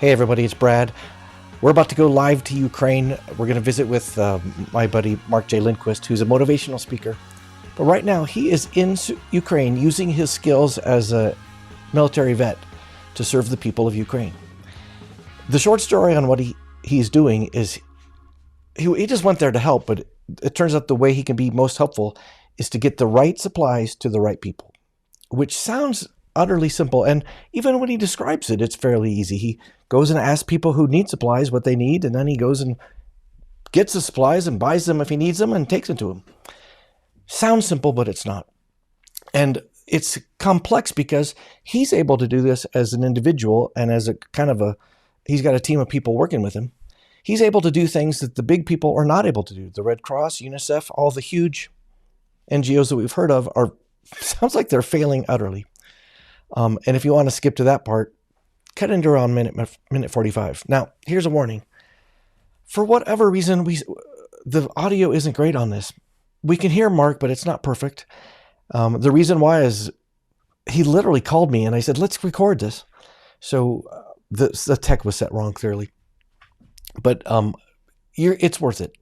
Hey everybody, it's Brad. We're about to go live to Ukraine. We're going to visit with my buddy Mark J. Lindquist, who's a motivational speaker. But right now, he is in Ukraine using his skills as a military vet to serve the people of Ukraine. The short story on what he's doing is he just went there to help, but it turns out the way he can be most helpful is to get the right supplies to the right people, which sounds utterly simple. And even when he describes it, it's fairly easy. He goes and asks people who need supplies what they need, and then he goes and gets the supplies and buys them if he needs them and takes them to them. Sounds simple, but it's not. And it's complex because he's able to do this as an individual and as a he's got a team of people working with him. He's able to do things that the big people are not able to do. The Red Cross, UNICEF, all the huge NGOs that we've heard of sounds like they're failing utterly. And if you want to skip to that part, cut into around minute 45. Now, here's a warning. For whatever reason, the audio isn't great on this. We can hear Mark, but it's not perfect. The reason why is he literally called me and I said, let's record this. So the tech was set wrong, clearly. But it's worth it.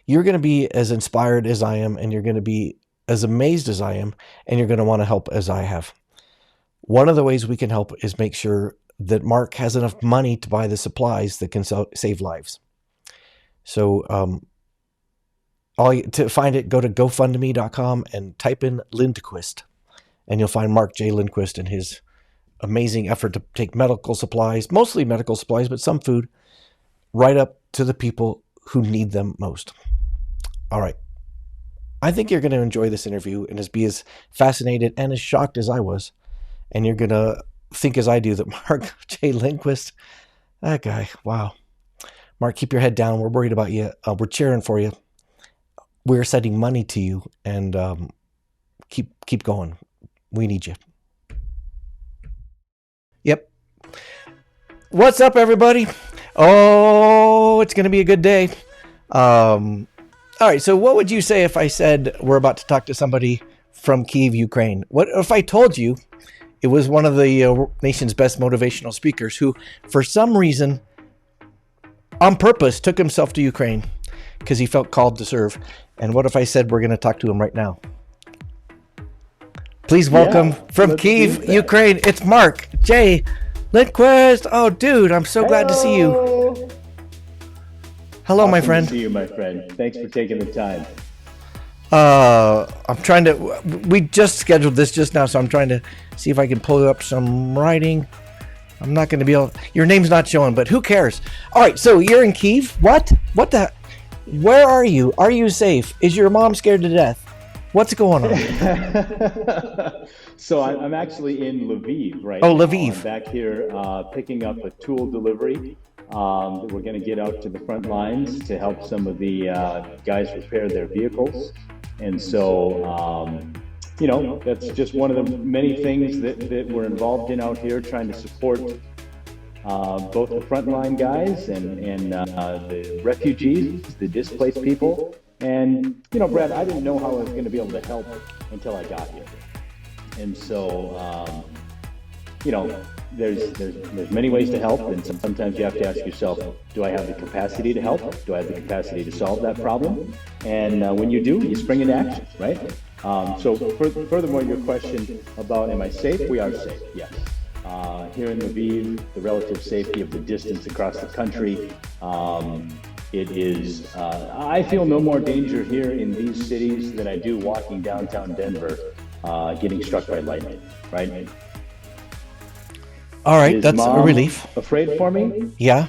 You're going to be as inspired as I am, and you're going to be as amazed as I am, and you're going to want to help as I have. One of the ways we can help is make sure that Mark has enough money to buy the supplies that can save lives. So to find it, go to GoFundMe.com and type in Lindquist, and you'll find Mark J. Lindquist and his amazing effort to take medical supplies, mostly medical supplies, but some food, right up to the people who need them most. All right. I think you're going to enjoy this interview and be as fascinated and as shocked as I was. And you're going to think as I do that Mark J. Lindquist, that guy, wow. Mark, keep your head down. We're worried about you. We're cheering for you. We're sending money to you, and keep going. We need you. Yep. What's up, everybody? Oh, it's going to be a good day. All right, so what would you say if I said we're about to talk to somebody from Kyiv, Ukraine? What if I told you it was one of the nation's best motivational speakers who, for some reason, on purpose, took himself to Ukraine because he felt called to serve? And what if I said we're going to talk to him right now? Please welcome from Kyiv, Ukraine, it's Mark J. Lindquist. Oh, dude, I'm so glad to see you. Hello, my friend. Good to see you, my friend. Thanks for taking the time. We just scheduled this just now, so I'm trying to see if I can pull up some writing. I'm not going to be able, your name's not showing, but who cares? All right, so you're in Kyiv. Where are you? Are you safe? Is your mom scared to death? What's going on? So I'm actually in Lviv right now. Oh, Lviv. I'm back here picking up a tool delivery. We're going to get out to the front lines to help some of the guys repair their vehicles. And so, that's just one of the many things that we're involved in out here, trying to support both the frontline guys and the refugees, the displaced people. And, Brad, I didn't know how I was going to be able to help until I got here. And so, there's many ways to help, and sometimes you have to ask yourself, do I have the capacity to help? Do I have the capacity to solve that problem? And when you do, you spring into action, right? So furthermore, your question about am I safe? We are safe, yes. Here in Lviv, the relative safety of the distance across the country, it is, I feel no more danger here in these cities than I do walking downtown Denver, getting struck by lightning, right? All right, Is that's Mom a relief. afraid for me? Yeah.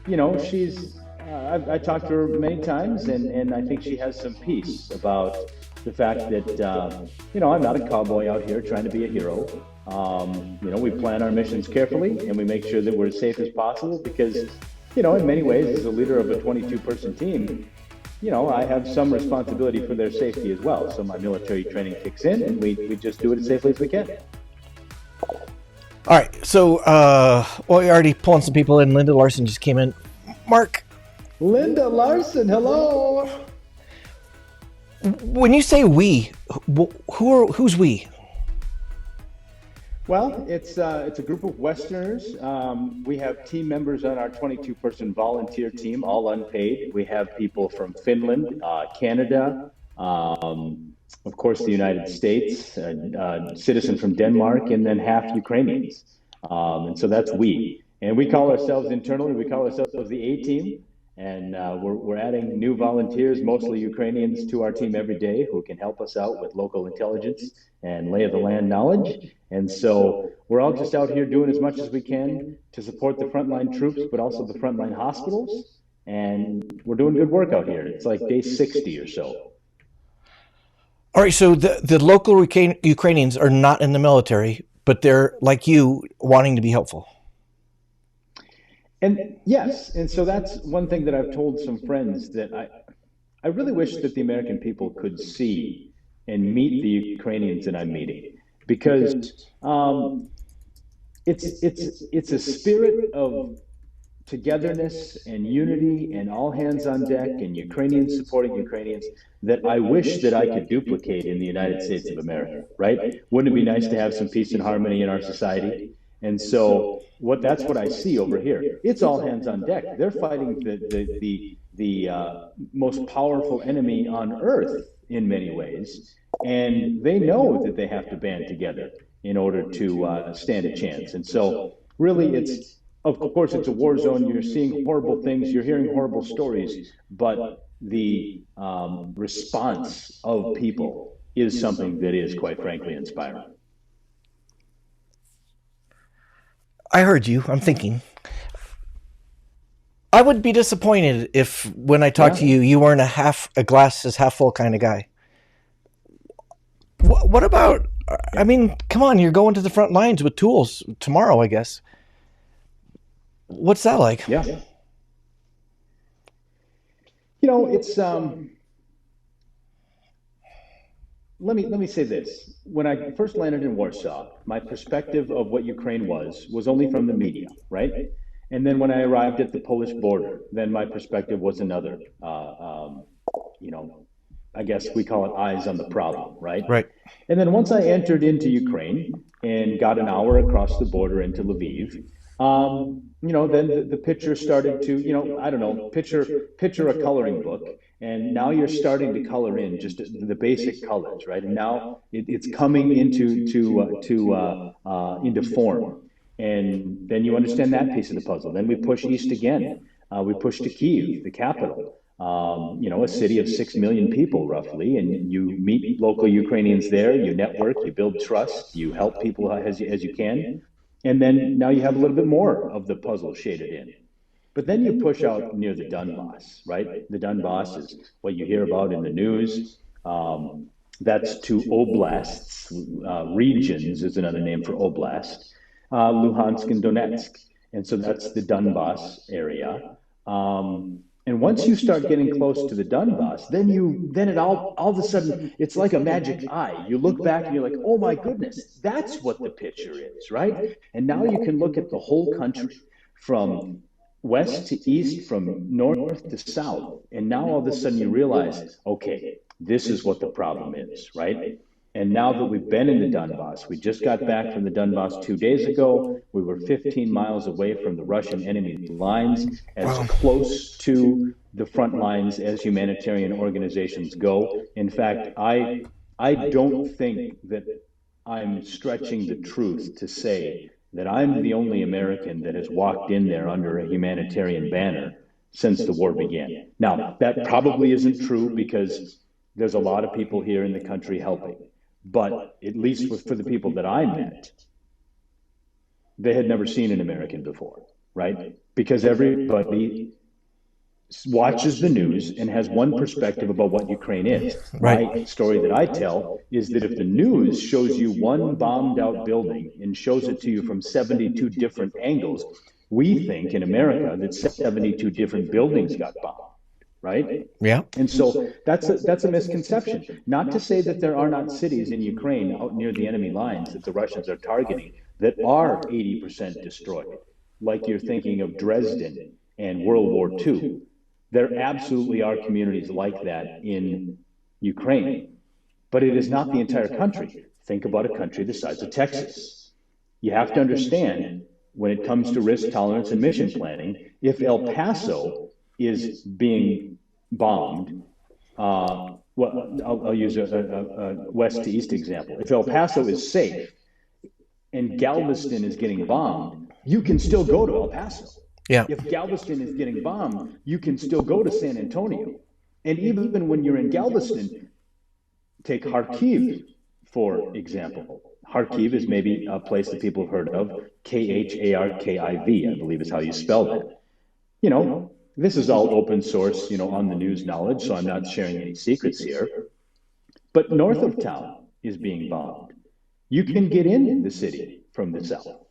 She's, I talked to her many times, and I think she has some peace about the fact that, I'm not a cowboy out here trying to be a hero. We plan our missions carefully, and we make sure that we're as safe as possible because, in many ways, as a leader of a 22-person team, I have some responsibility for their safety as well. So my military training kicks in, and we just do it as safely as we can. All right, so, you're already pulling some people in. Linda Larson just came in. Mark. Linda Larson, hello. When you say we, who's we? Well, it's a group of Westerners. We have team members on our 22-person volunteer team, all unpaid. We have people from Finland, Canada, of course, the United States, citizen from Denmark, and then half Ukrainians. And so that's we. And we call ourselves internally, we call ourselves the A-Team. And we're adding new volunteers, mostly Ukrainians, to our team every day who can help us out with local intelligence and lay of the land knowledge. And so we're all just out here doing as much as we can to support the frontline troops, but also the frontline hospitals. And we're doing good work out here. It's like day 60 or so. All right, so the local Ukrainians are not in the military, but they're, like you, wanting to be helpful. And yes, and so that's one thing that I've told some friends that I really wish that the American people could see and meet the Ukrainians that I'm meeting, because it's a spirit of togetherness and unity and all hands on deck and Ukrainians supporting Ukrainians that I wish that I could duplicate in the United States of America, right? Wouldn't it be nice to have some peace and harmony in our society? And so that's what I see over here. It's all hands on deck. They're fighting the most powerful enemy on earth in many ways, and they know that they have to band together in order to stand a chance. And so really of course, it's a war zone. You're seeing horrible things. You're hearing horrible stories. But the response of people is something that is, quite frankly, inspiring. I heard you. I'm thinking. I would be disappointed if, when I talk to you, you weren't a glass is half full kind of guy. What about, I mean, come on, you're going to the front lines with tools tomorrow, I guess. What's that like? Yeah. You know, it's let me say this. When I first landed in Warsaw, my perspective of what Ukraine was only from the media, right? And then when I arrived at the Polish border, then my perspective was another. You know, I guess we call it eyes on the problem, right? Right. And then once I entered into Ukraine and got an hour across the border into Lviv, you know, then the picture started to, you know, I don't know, picture a coloring book, and now you're starting to color in just the basic colors, right? And now it's coming into form, and then you understand that piece of the puzzle. Then we push east again. We push to Kyiv, the capital. You know, a city of 6 million people roughly, and you meet local Ukrainians there, you network, you build trust, you help people as you can. And then now you have a little bit more of the puzzle shaded in. But then you push out near the Donbass, right? The Donbass is what you hear about in the news. That's two oblasts, regions is another name for oblast, Luhansk and Donetsk. And so that's the Donbass area. And once you start getting close to the Donbass, then it all of a sudden, it's like a magic eye. You look back and you're like, oh my goodness, that's what the picture is, right? And now you can look at the whole country from west to east, from north to south. And now all of a sudden you realize, okay, this is what the problem is, right? And now that we've been in the Donbass, we just got back from the Donbass 2 days ago. We were 15 miles away from the Russian enemy lines, as close to the front lines as humanitarian organizations go. In fact, I don't think that I'm stretching the truth to say that I'm the only American that has walked in there under a humanitarian banner since the war began. Now, that probably isn't true because there's a lot of people here in the country helping. But at least for the people that I met, they had never seen an American before, right? Because everybody watches the news and has one perspective about what Ukraine is. Right. My story that I tell is that if the news shows you one bombed out building and shows it to you from 72 different angles, we think in America that 72 different buildings got bombed. Right? Yeah. And so that's a misconception. Not to say that there are not cities in Ukraine out near the enemy lines that the Russians are targeting that are 80% destroyed, like you're thinking of Dresden and World War II. There absolutely are communities like that in Ukraine, but it is not the entire country. Think about a country the size of Texas. You have to understand when it comes to risk tolerance and mission planning, if El Paso is being bombed, well, I'll use a west to east example. If El Paso is safe and Galveston is getting bombed, you can still go to El Paso. Yeah. If Galveston is getting bombed, you can still go to San Antonio. And even when you're in Galveston, take Kharkiv, for example. Kharkiv is maybe a place that people have heard of, Kharkiv, I believe is how you spell that. You know, this is all open source, on the news knowledge, so I'm not sharing any secrets here. But north of town is being bombed. You can get in the city from the south.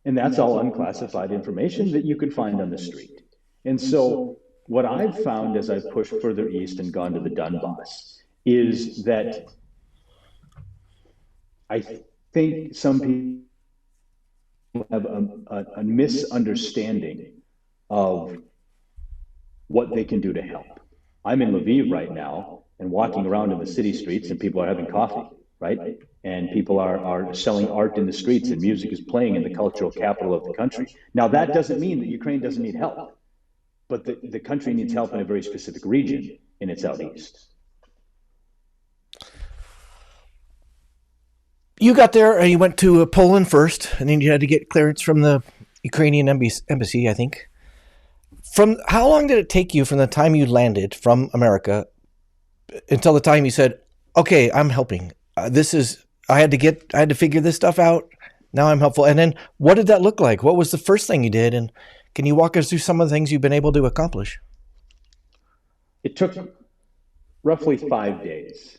And that's all unclassified information that you could find on the street. And so what I've found as I've pushed further east and gone to the Donbass is that I think some people have a misunderstanding of what they can do to help. I'm in Lviv right now and walking around in the city streets, and people are having coffee, right? And people are selling art in the streets, and music is playing in the cultural capital of the country. Now, that doesn't mean that Ukraine doesn't need help, but the country needs help in a very specific region in its southeast. You got there and you went to Poland first, and then you had to get clearance from the Ukrainian embassy, I think. From how long did it take you from the time you landed from America until the time you said, "Okay, I'm helping. I had to figure this stuff out. Now I'm helpful." And then what did that look like? What was the first thing you did? And can you walk us through some of the things you've been able to accomplish? It took roughly 5 days.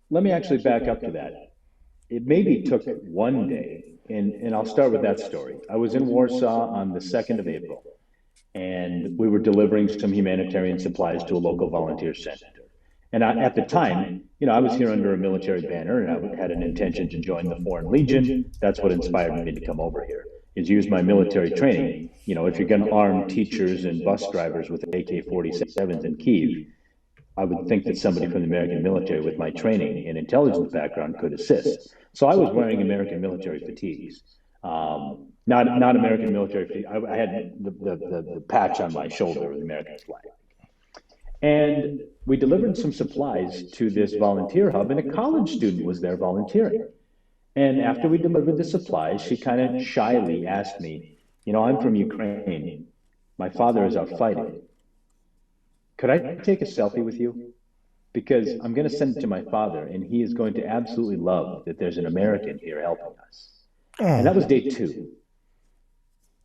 Let me actually back up to that. It maybe took 1 day, and I'll start with that story. I was in Warsaw on the 2nd of April, and we were delivering some humanitarian supplies to a local volunteer center. And at the time, I was here under a military banner, and I had an intention to join the Foreign Legion. That's what inspired me to come over here, is use my military training. If you're going to arm teachers and bus drivers with AK-47s in Kyiv, I would think that somebody from the American military with my training and intelligence background could assist. So I was wearing American military fatigues. Not American military fatigues. I had the patch on my shoulder of the American flag. And we delivered some supplies to this volunteer hub, and a college student was there volunteering. And after we delivered the supplies, she kind of shyly asked me, "I'm from Ukraine. My father is out fighting. Could I take a selfie with you? Because I'm going to send it to my father, and he is going to absolutely love that there's an American here helping us." And that was day 2.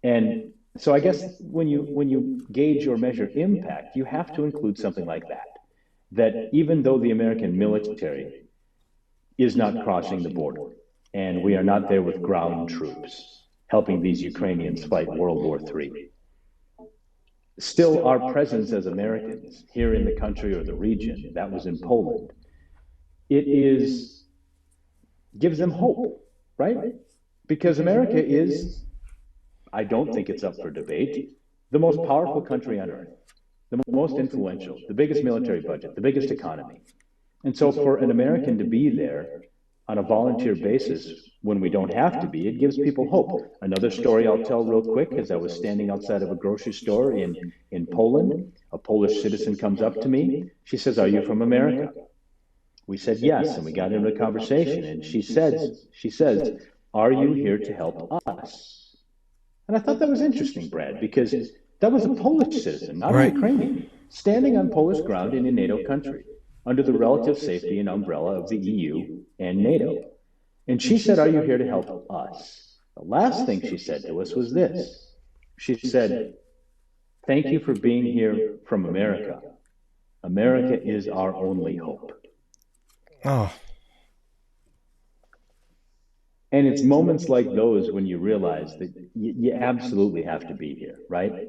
And so I guess when you gauge or measure impact, you have to include something like that. That even though the American military is not crossing the border, and we are not there with ground troops helping these Ukrainians fight World War III, still our presence as Americans here in the country or the region, that was in Poland, gives them hope, right? Because America is, I don't think it's up for debate, the most powerful country on earth, the most influential, the biggest military budget, the biggest economy. And so for an American to be there on a volunteer basis when we don't have to be, it gives people hope. Another story I'll tell real quick is I was standing outside of a grocery store in Poland. A Polish citizen comes up to me. She says, "Are you from America?" We said yes, and we got into a conversation. And she says, "Are you here to help us?" And I thought that was interesting, Brad, because that was a Polish citizen, not a Ukrainian, standing on Polish ground in a NATO country, under the relative safety and umbrella of the EU and NATO. And she said, "Are you here to help us?" The last thing she said to us was this. She said, "Thank you for being here from America. America is our only hope." Oh. And it's moments like those when you realize that you absolutely have to be here, right?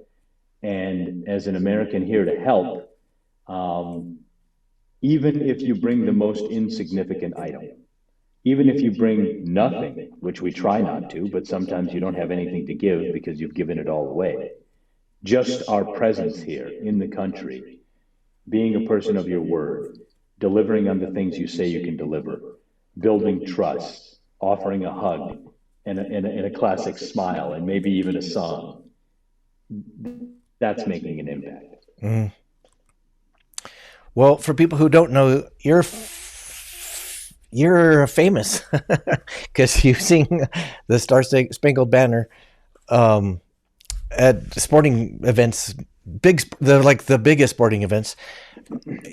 And as an American here to help, even if you bring the most insignificant item, even if you bring nothing, which we try not to, but sometimes you don't have anything to give because you've given it all away, just our presence here in the country, being a person of your word, delivering on the things you say you can deliver, building trust, offering a hug, and a classic smile and maybe even a song, that's making an impact. Mm. Well, for people who don't know, you're famous because you sing the Star Spangled Banner at sporting events, the biggest sporting events.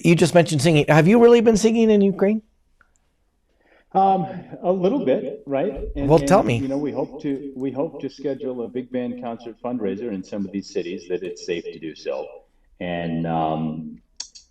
You just mentioned singing. Have you really been singing in Ukraine? A little bit, right? Well, tell And me. you know, we hope to schedule a big band concert fundraiser in some of these cities that it's safe to do so. And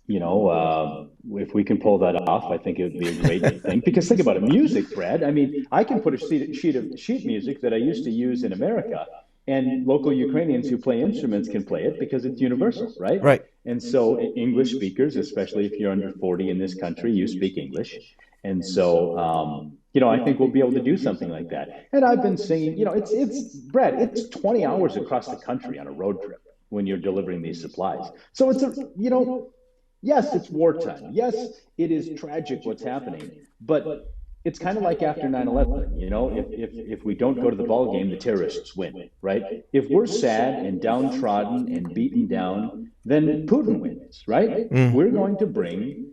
if we can pull that off, I think it would be a great thing. Because think about it, music, Brad. I mean, I can put a sheet music that I used to use in America, and local Ukrainians who play instruments can play it because it's universal, right? Right. And so English speakers, especially if you're under 40 in this country, you speak English. And so, I think we'll be able to do something like that. And I've been singing, it's Brad, it's 20 hours across the country on a road trip when you're delivering these supplies. So yes, it's wartime. Yes, it is tragic what's happening, but it's kind of like after 9/11. If we don't go to the ball game, the terrorists win, right? If we're sad and downtrodden and beaten down, then Putin wins, right? Mm. We're going to bring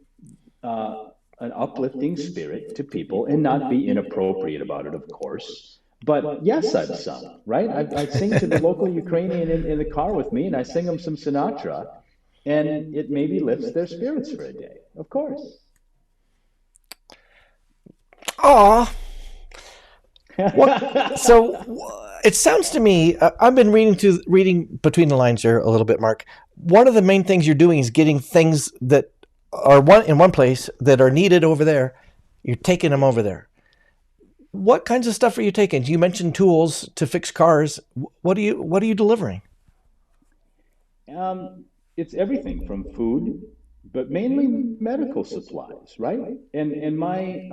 an uplifting spirit to people and not be inappropriate about it, of course. But yes, I've sung, right? I sing to the local Ukrainian in the car with me, and I sing them some Sinatra, and it maybe lifts their spirits for a day, of course. Aw. What? So it sounds to me. I've been reading between the lines here a little bit, Mark. One of the main things you're doing is getting things that are in one place that are needed over there. You're taking them over there. What kinds of stuff are you taking? You mentioned tools to fix cars. What are you delivering? It's everything from food, but mainly medical supplies, right? And my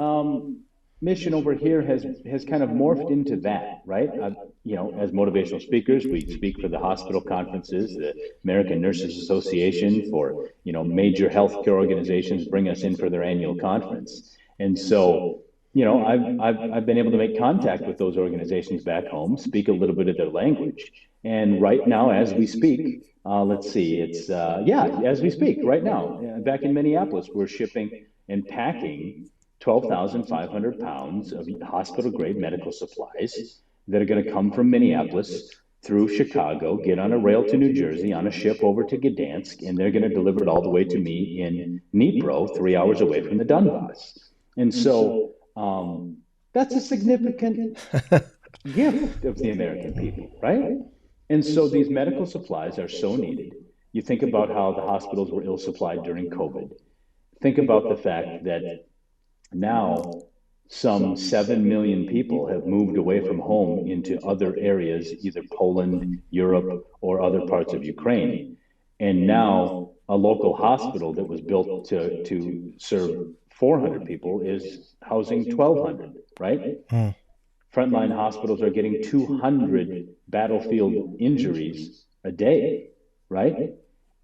mission over here has kind of morphed into that, right? As motivational speakers, we speak for the hospital conferences, the American Nurses Association, for major healthcare organizations bring us in for their annual conference, and so. I've been able to make contact with those organizations back home, speak a little bit of their language, and right now, as we speak, let's see, as we speak right now, back in Minneapolis, we're shipping and packing 12,500 pounds of hospital grade medical supplies that are going to come from Minneapolis through Chicago, get on a rail to New Jersey, on a ship over to Gdansk, and they're going to deliver it all the way to me in Dnipro, 3 hours away from the Donbass. And so that's a significant gift of the American people, right? And so these medical supplies are so needed. You think about how the hospitals were ill supplied during COVID. Think about the fact that now some 7 million people have moved away from home into other areas, either Poland, Europe, or other parts of Ukraine. And now a local hospital that was built to serve 400 people is housing 1,200, right? Mm. Frontline hospitals are getting 200 battlefield injuries a day, right?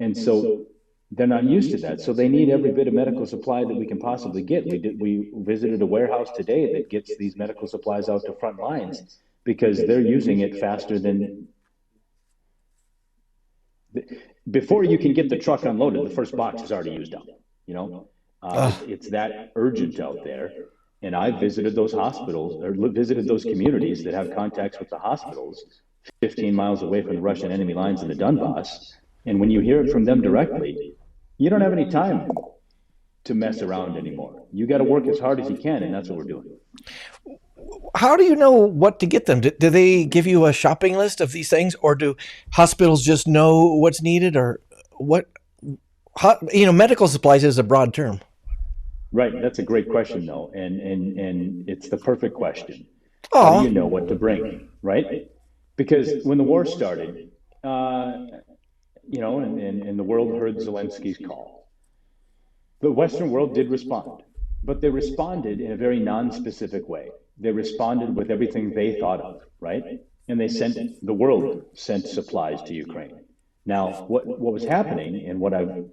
And so they're not used to that. So they need every bit of medical supply that we can possibly get. We visited a warehouse today that gets these medical supplies out to front lines because they're using it faster than before you can get the truck unloaded, the first box is already used up. It's that urgent out there. And I visited those hospitals or visited those communities that have contacts with the hospitals 15 miles away from the Russian enemy lines in the Donbass. And when you hear it from them directly, you don't have any time to mess around anymore. You got to work as hard as you can, and that's what we're doing. How do you know what to get them? Do they give you a shopping list of these things, or do hospitals just know what's needed, or what? Medical supplies is a broad term. Right, that's a great question, though, and it's the perfect question. How Oh, do you know what to bring, right? Because when the war started, and the world heard Zelensky's call, the Western world did respond, but they responded in a very non-specific way. They responded with everything they thought of, right? And the world sent supplies to Ukraine. Now, what was happening, and what I've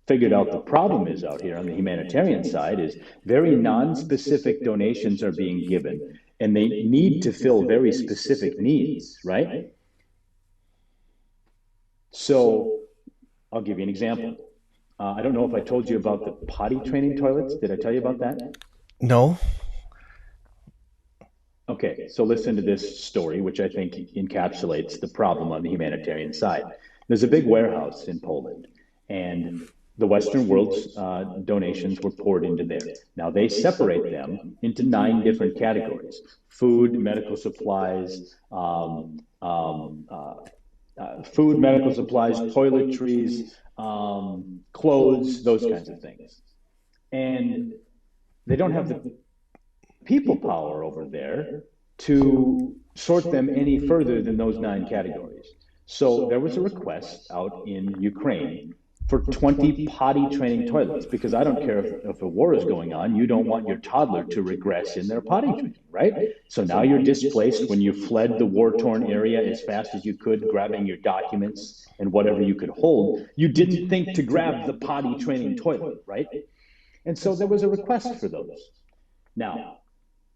figured out the problem is out here on the humanitarian side, is very non-specific donations are being given. and they need to fill very specific needs, right? So I'll give you an example. I don't know if I told you about the potty training toilets. Did I tell you about that? No. Okay, so listen to this story, which I think encapsulates the problem on the humanitarian side. There's a big warehouse in Poland, and the Western world's donations were poured into there. Now, they separate them into 9 different categories: food, medical supplies, toiletries, clothes, those kinds of things. And they don't have the people power over there to sort them any further than those 9 categories. So there was a request out in Ukraine for 20 potty training toilets, because I don't care if a war is going on, you don't want your toddler to regress in their potty training, right? So now you're displaced when you fled the war-torn area as fast as you could, grabbing your documents and whatever you could hold. You didn't think to grab the potty training toilet, right? And so there was a request for those. Now,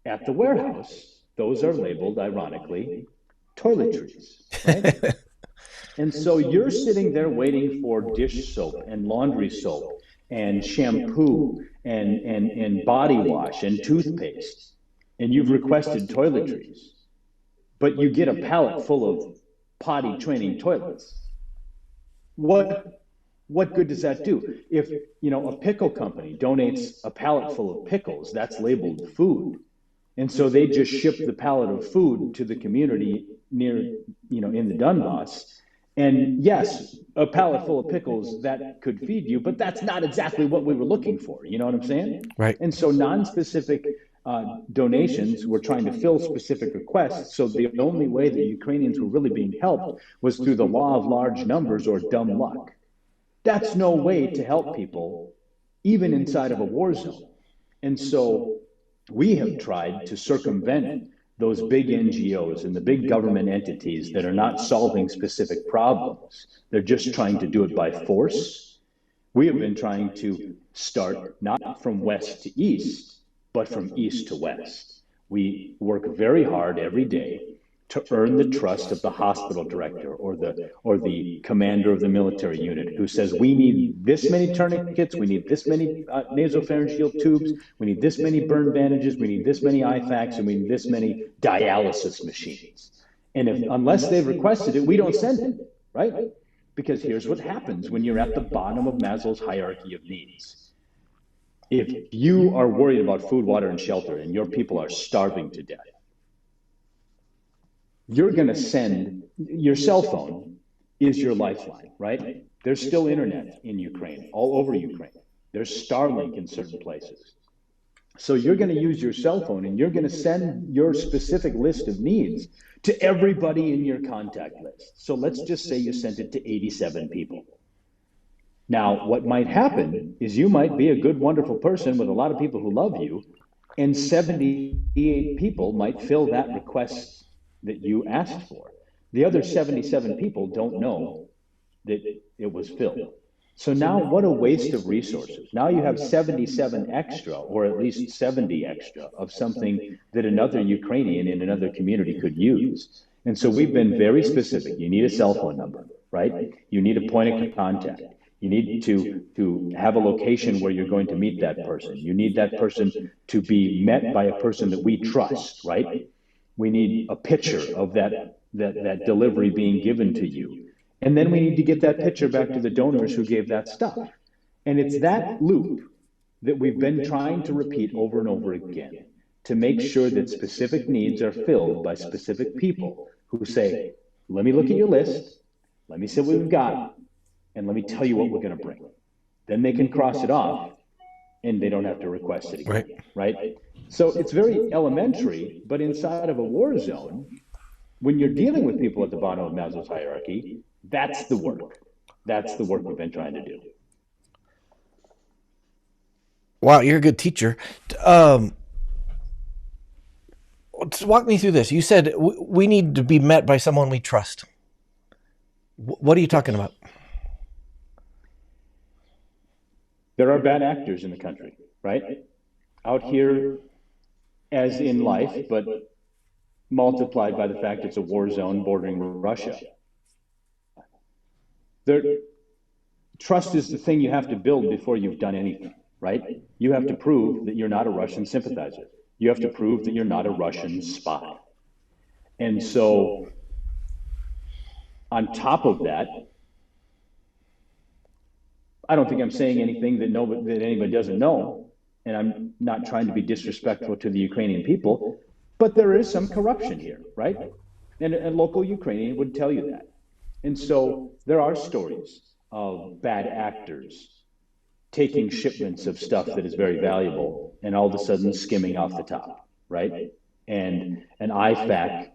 at the warehouse, those are labeled, ironically, toiletries, right? And so you're sitting there waiting for dish soap and laundry soap and shampoo and body wash and toothpaste, and you've requested toiletries, but you get a pallet full of potty training toilets. What good does that do? If, a pickle company donates a pallet full of pickles, that's labeled food. And so they just ship the pallet of food to the community near, in the Donbass. And yes, a pallet full of pickles, that could feed you, but that's not exactly what we were looking for. You know what I'm saying? Right. And so non-specific donations were trying to fill specific requests. So the only way that Ukrainians were really being helped was through the law of large numbers or dumb luck. That's no way to help people, even inside of a war zone. And so we have tried to circumvent those big NGOs and the big government entities that are not solving specific problems. They're just trying to do it by force. We have been trying to start not from west to east, but from east to west. We work very hard every day to earn the trust of the hospital director or the commander of the military unit, who says, we need this many tourniquets, we need this many nasopharyngeal tubes, we need this many burn bandages, we need this many IFAKs, and we need this many dialysis machines. And unless they've requested it, we don't send it, right? Because here's what happens when you're at the bottom of Maslow's hierarchy of needs. If you are worried about food, water, and shelter, and your people are starving to death, you're going to send, your cell phone is your lifeline, right? There's still internet in Ukraine, all over Ukraine. There's Starlink in certain places. So you're going to use your cell phone, and you're going to send your specific list of needs to everybody in your contact list. So let's just say you sent it to 87 people. Now, what might happen is you might be a good, wonderful person with a lot of people who love you, and 78 people might fill that request that you asked for. The other 77 people don't know that it was filled. So now what a waste of resources. Now you have 77 extra, or at least 70 extra, of something that another Ukrainian in another community could use. And so we've been very specific. You need a cell phone number, right? You need a point of contact. You need to have a location where you're going to meet that person. You need that person to be met by a person that we trust, right? We need a picture of that delivery being given to you. And then we need to get that picture back to the donors who gave that stuff. And it's that loop that we've been trying to repeat over and over again to make sure that specific needs are filled by specific people who say, let me look at your list, let me see what we've got, and let me tell you what we're going to bring. Then they can cross it off, and they don't have to request it again, right? So it's very elementary, but inside of a war zone, when you're dealing with people at the bottom of Maslow's hierarchy, that's the work. That's the work we've been trying to do. Wow, you're a good teacher. Walk me through this. You said we need to be met by someone we trust. What are you talking about? There are bad actors in the country, right? Out here, as in life, but multiplied by the fact it's a war zone bordering Russia. There, trust is the thing you have to build before you've done anything, right? You have to prove that you're not a Russian sympathizer. You have to prove that you're not a Russian spy. And so, on top of that, I don't think I'm saying anything that anybody doesn't know, and I'm not trying to be disrespectful to the Ukrainian people, but there is some corruption here, right? And a local Ukrainian would tell you that. And so there are stories of bad actors taking shipments of stuff that is very valuable and all of a sudden skimming off the top, right? And an IFAC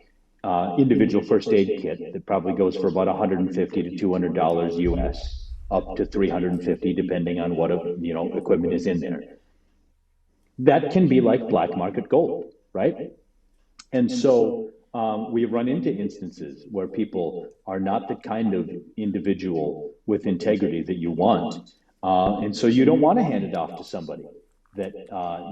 individual first aid kit that probably goes for about $150 to $200 US, up to $350 depending on what equipment is in there. That can be like black market gold, right? And so we've run into instances where people are not the kind of individual with integrity that you want. And so you don't want to hand it off to somebody that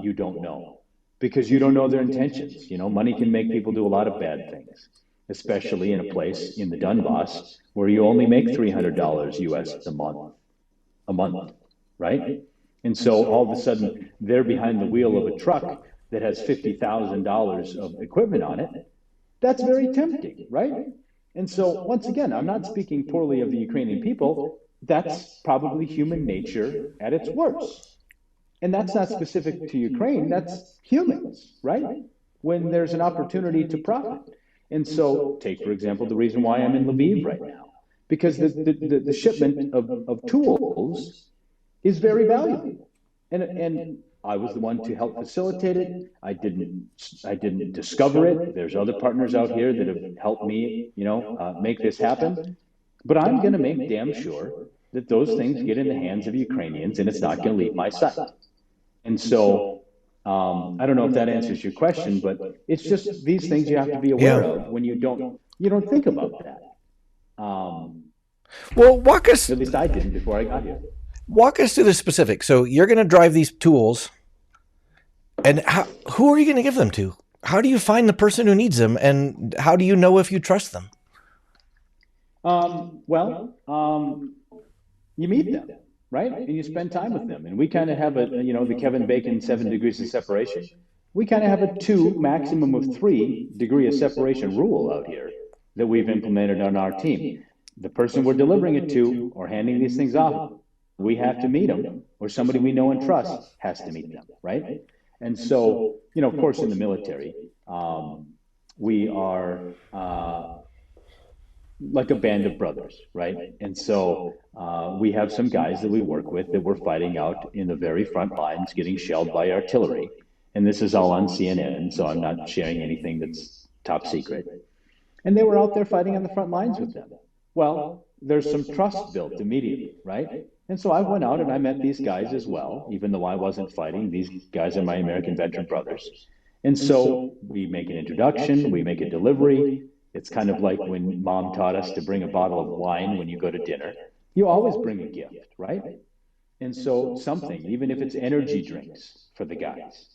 you don't know, because you don't know their intentions. Money can make people do a lot of bad things, especially in a place in the Donbass where you only make $300 US a month, right? And so all of a sudden they're behind the wheel of a truck that has $50,000 of equipment on it. That's very tempting, right? And so once again, I'm not speaking poorly of the Ukrainian people. That's probably human nature at its worst. And that's not specific to Ukraine, that's humans, right? When there's an opportunity to profit. And so take, for example, the reason why I'm in Lviv right now, because the shipment of tools is very valuable. And I was the one to help facilitate it. I didn't discover it. There's other partners out here that have helped me, make this happen. But I'm going to make damn sure that those things get in the hands of Ukrainians and it's not going to leave my site. And so I don't know if that answers your question, but it's just these things you have to be aware of when you don't think about that. Well, walk us. At least I didn't before I got here. Walk us through the specifics. So you're going to drive these tools, and who are you going to give them to? How do you find the person who needs them, and how do you know if you trust them? You meet them, right? And you spend time with them. And we kind of have the Kevin Bacon 7 degrees of separation. We kind of have a 2, maximum of 3 degree of separation rule out here that we've implemented on our team. The person we're delivering it to or handing these things off, we have to meet them, or somebody we know and trust has to meet them, right? And so, of course, in the military, we are like a band of brothers, right? And so we have some guys that we work with that were fighting out in the very front lines, getting shelled by artillery. And this is all on CNN, so I'm not sharing anything that's top secret. And they were out there fighting on the front lines with them. Well, there's some trust built immediately, right? And so I went out and I met these guys as well, even though I wasn't fighting. These guys are my American veteran brothers. And so we make an introduction, we make a delivery. It's kind of like when mom taught us to bring a bottle of wine when you go to dinner. You always bring a gift, right? And so something, even if it's energy drinks for the guys.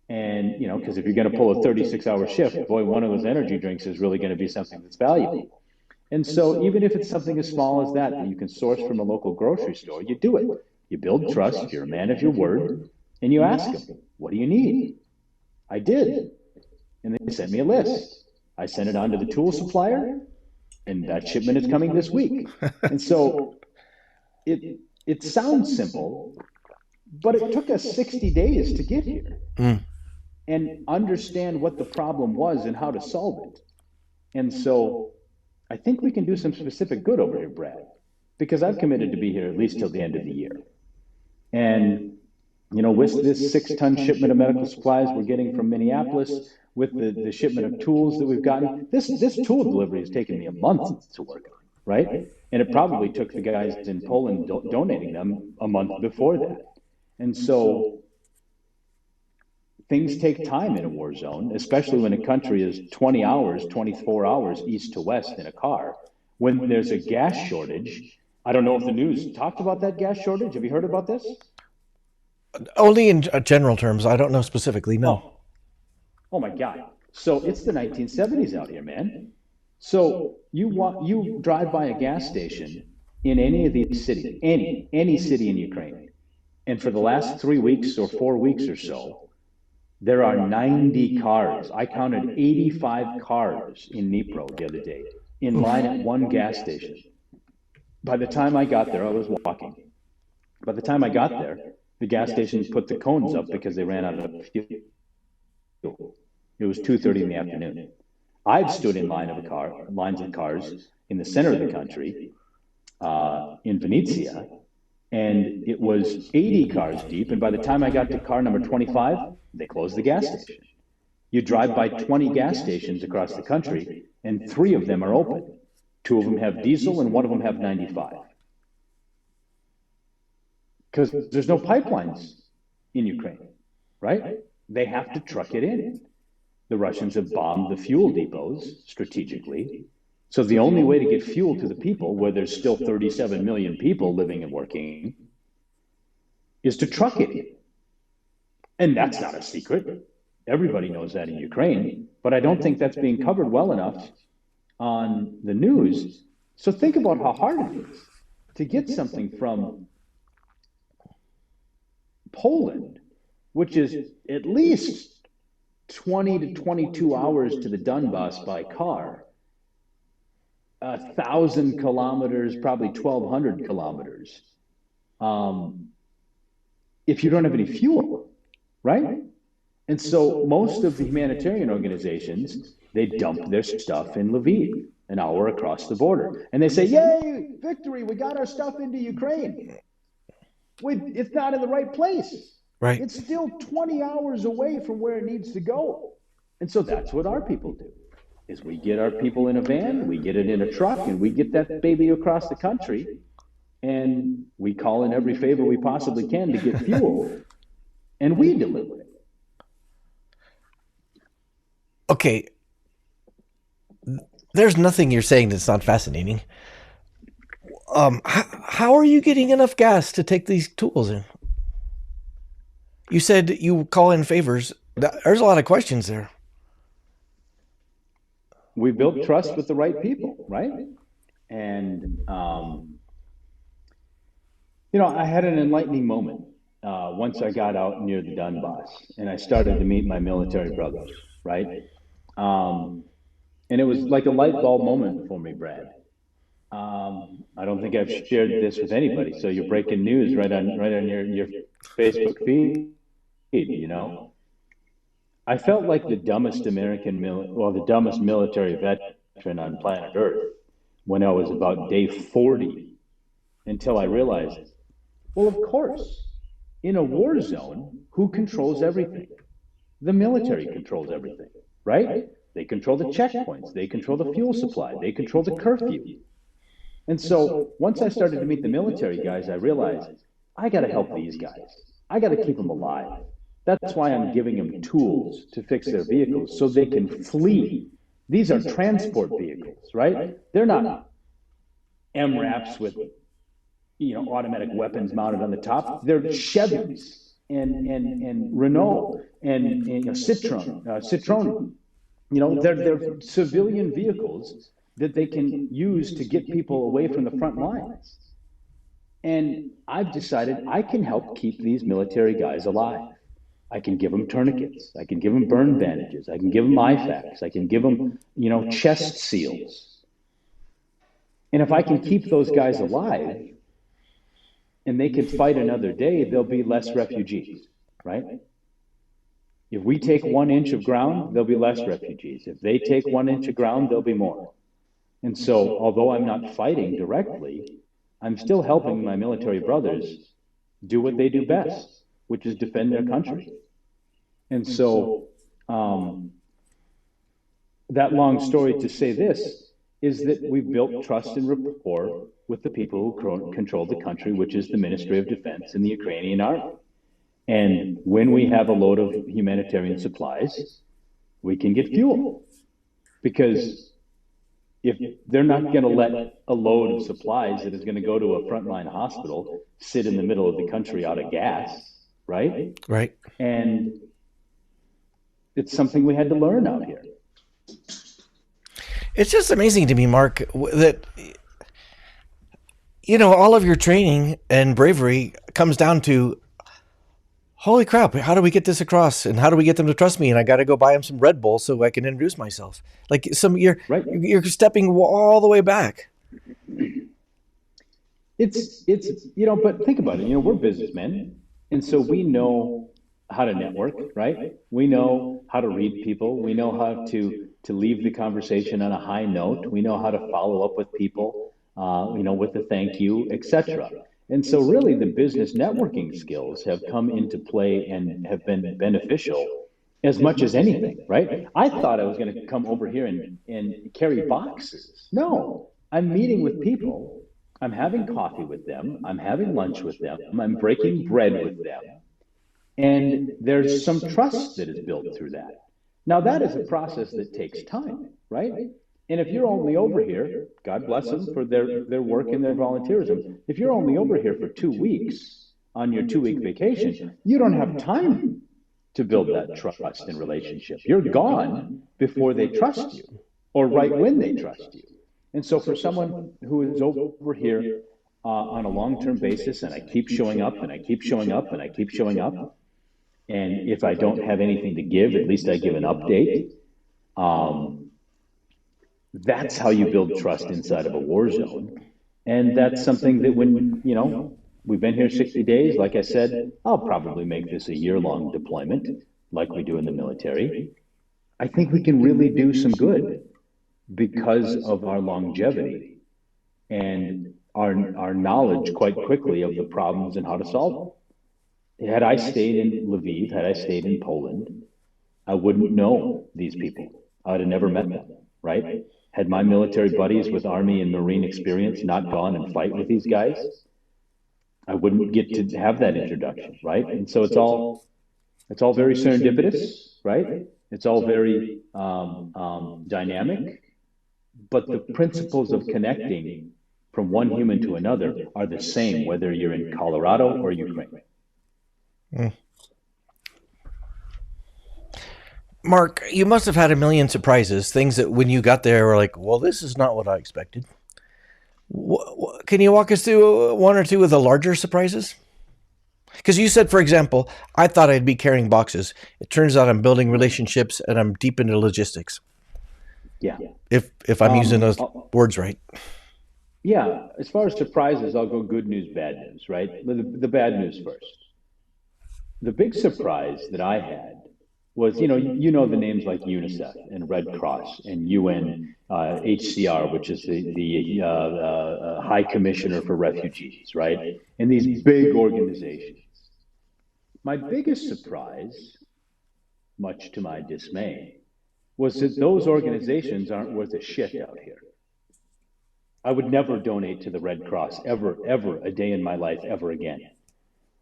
And, because if you're going to pull a 36-hour shift, boy, one of those energy drinks is really going to be something that's valuable. And so even if it's something as small as that you can source from a local grocery store, you do it. You build trust, you're a man of your word, and you ask them, what do you need? I did. And they sent me a list. I sent it on to the tool supplier, and that shipment is coming this week. And so it sounds simple, but it took us 60 days to get here and understand what the problem was and how to solve it. And so I think we can do some specific good over here, Brad, because I've committed to be here at least till the end of the year. And, with this 6-ton shipment of medical supplies we're getting from Minneapolis, with the shipment of tools that we've gotten, this tool delivery has taken me a month to work on, right? And it probably took the guys in Poland donating them a month before that. And so things take time in a war zone, especially when a country is 20 hours, 24 hours east to west in a car. When there's a gas shortage, I don't know if the news talked about that gas shortage. Have you heard about this? Only in general terms. I don't know specifically, no. Oh my God. So it's the 1970s out here, man. So you drive by a gas station in any of these cities, any city in Ukraine, and for the last 3 weeks or 4 weeks or so, there are 90 cars. I counted 85 cars in Dnipro the other day in line at one gas station. By the time I got there, I was walking. By the time I got there, the gas stations put the cones up because they ran out of fuel. It was 2:30 in the afternoon. I've stood in lines of cars in the center of the country, in Venetia, and it was 80 cars deep. And by the time I got to car number 25, they closed the gas station. You drive by 20 gas stations across the country, and 3 of them are open. 2 of them have diesel, and 1 of them have 95. Because there's no pipelines in Ukraine, right? They have to truck it in. The Russians have bombed the fuel depots strategically. So the only way to get fuel to the people, where there's still 37 million people living and working, is to truck it in. And that's not a secret. Everybody knows that in Ukraine, but I don't think that's being covered well enough on the news. So think about how hard it is to get something from Poland, which is at least 20 to 22 hours to the Donbass by car, 1,000 kilometers, probably 1,200 kilometers, if you don't have any fuel, right? And so most of the humanitarian organizations, they dump their stuff in Lviv, an hour across the border. And they say, yay, victory, we got our stuff into Ukraine. Wait, it's not in the right place. Right. It's still 20 hours away from where it needs to go. And so that's what our people do, is we get our people in a van, we get it in a truck, and we get that baby across the country, and we call in every favor we possibly can to get fuel, and we deliver it. Okay. There's nothing you're saying that's not fascinating. How are you getting enough gas to take these tools in? You said you call in favors. There's a lot of questions there. We built trust with the right people, right? And, I had an enlightening moment once I got out near the Donbass and I started to meet my military brothers, right? And it was like a light bulb moment for me, Brad. I don't think I've shared this with anybody, so you're breaking news right on your Facebook feed, I felt like the dumbest the dumbest military veteran on planet Earth when I was about day 40, until I realized, well, of course, in a war zone, who controls everything? The military controls everything, right? They control the checkpoints, they control the fuel supply, they control the curfew. And so once I started to meet the military guys, I realized I got to help these guys. I got to keep them alive. That's why I'm giving them tools to fix their vehicles so they can flee. These are transport vehicles, right? They're not MRAPs with, automatic weapons mounted on the top. They're Chevys and Renault and Citroen. They're civilian vehicles that they can use to get people away from the front lines. And I've decided I can help keep these military guys alive. I can give them tourniquets. I can give them burn bandages. I can give them IFAKs. I can give them, chest seals. And if I can keep those guys alive and they can fight another day, there'll be less refugees, right? If we take 1 inch of ground, there'll be less refugees. If they take 1 inch of ground, there'll be more. And so, although I'm not fighting directly, I'm still helping my military brothers do what they do best, which is defend their country. And so, that long story to say this is that we've built trust and rapport with the people who control the country, which is the Ministry of Defense and the Ukrainian Army. And when we have a load of humanitarian supplies, we can get fuel. Because if they're not going to let a load of supplies that is going to go to a frontline hospital sit in the middle of the country out of gas, right? Right. And it's something we had to learn out here. It's just amazing to me, Mark, that all of your training and bravery comes down to, holy crap, how do we get this across, and how do we get them to trust me? And I got to go buy them some Red Bull so I can introduce myself. Like Right. you're stepping all the way back. It's but think about it. We're businessmen, and so we know how to network, right? We know how to read people. We know how to leave the conversation on a high note. We know how to follow up with people, with a thank you, etc. And so really the business networking skills have come into play and have been beneficial as much as anything, right? I thought I was going to come over here and carry boxes. No, I'm meeting with people. I'm having coffee with them. I'm having lunch with them. I'm breaking bread with them. And there's some trust that is built through that. Now, that is a process that takes time, right? And if you're only over here, God bless them for their work and their volunteerism. If you're only over here for 2 weeks on your 2-week vacation, you don't have time to build that trust and relationship. You're gone before they trust you, or right when they trust you. And so for someone who is over here on a long-term basis, and I keep showing up, and I keep showing up, and I keep showing up, and if I don't have anything to give, at least I give an update. That's how you build trust inside of a war zone. And that's something that when, we've been here 60 days, like I said, I'll probably make this a year-long deployment like we do in the military. I think we can really do some good because of our longevity and our knowledge quite quickly of the problems and how to solve them. Had I stayed in Lviv, had I stayed in Poland, I wouldn't know these people. I would have never met them, right? Had my military buddies with Army and Marine experience not gone and fight with these guys, I wouldn't get to have that introduction, right? And so it's all very serendipitous, right? It's all very dynamic, but the principles of connecting from one human to another are the same, whether you're in Colorado or Ukraine. Mm. Mark, you must have had a million surprises, things that when you got there were like, well, this is not what I expected. Can you walk us through one or two of the larger surprises? Because you said, for example, I thought I'd be carrying boxes. It turns out I'm building relationships and I'm deep into logistics. Yeah. If I'm using those words right. Yeah. As far as surprises, I'll go good news, bad news, right? The bad news first. The big surprise that I had was, the names like UNICEF and Red Cross and UN, HCR, which is the High Commissioner for Refugees, right? And these big organizations. My biggest surprise, much to my dismay, was that those organizations aren't worth a shit out here. I would never donate to the Red Cross ever a day in my life ever again.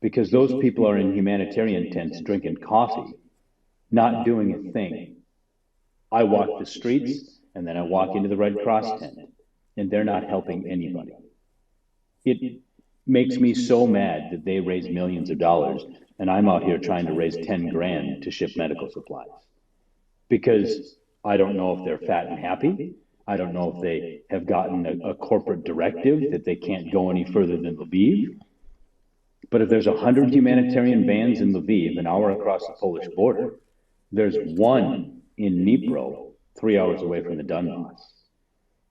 Because those people are in humanitarian tents drinking coffee, not doing a thing. I walk the streets and then I walk into the Red Cross tent and they're not helping anybody. It makes me so mad that they raise millions of dollars and I'm out here trying to raise 10 grand to ship medical supplies. Because I don't know if they're fat and happy. I don't know if they have gotten a corporate directive that they can't go any further than Lviv. But if there's 100 humanitarian vans in Lviv, an hour across the Polish border, there's one in Dnipro, 3 hours away from the Donbass.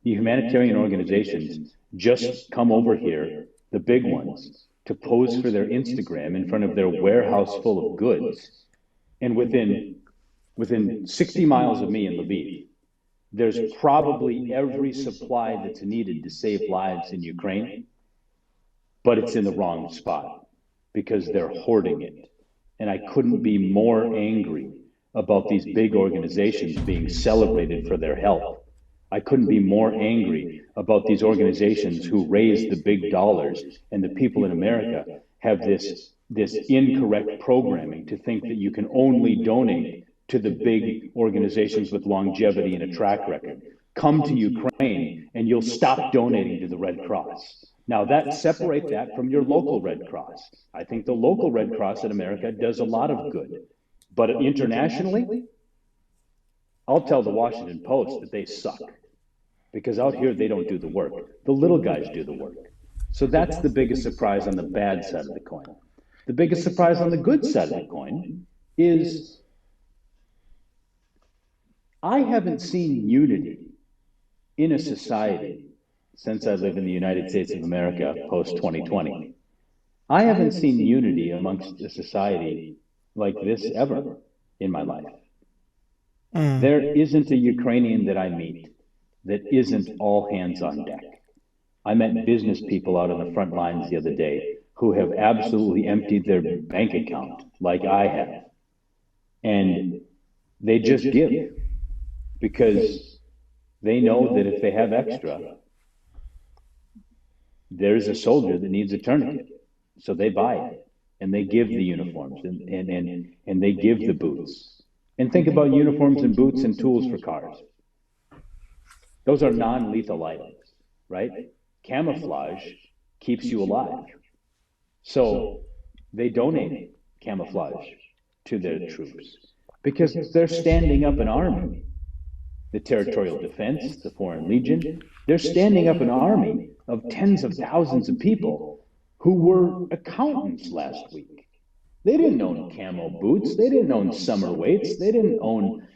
The humanitarian organizations just come over here, the big ones, to pose for their Instagram in front of their warehouse full of goods. And within 60 miles of me in Lviv, there's probably every supply that's needed to save lives in Ukraine, but it's in the wrong spot because they're hoarding it. And I couldn't be more angry about these big organizations being celebrated for their help. I couldn't be more angry about these organizations who raise the big dollars and the people in America have this incorrect programming to think that you can only donate to the big organizations with longevity and a track record. Come to Ukraine and you'll stop donating to the Red Cross. Now separate that from your local Red Cross. I think the local Red Cross in America does a lot of good, but internationally, I'll tell the Washington Post that they suck because out here they don't do the work. The little guys do the work. So that's the biggest surprise on the bad side of the coin. The biggest surprise on the good side of the coin is I haven't seen unity in a society since I live in the United States of America post 2020. I haven't seen unity amongst a society like this ever in my life. There isn't a Ukrainian that I meet that isn't all hands on deck. I met business people out on the front lines the other day who have absolutely emptied their bank account like I have. And they just give because they know that if they have extra, there's a soldier that needs a tourniquet. So they buy it and they give the uniforms and they give the boots. And think about uniforms and boots and tools for cars. Those are non-lethal items, right? Camouflage keeps you alive. So they donate camouflage to their troops because they're standing up an army, the Territorial Defense, the Foreign Legion. They're standing up an army of tens of thousands of people who were accountants last week. They didn't own camo boots. They didn't own summer weights. They didn't own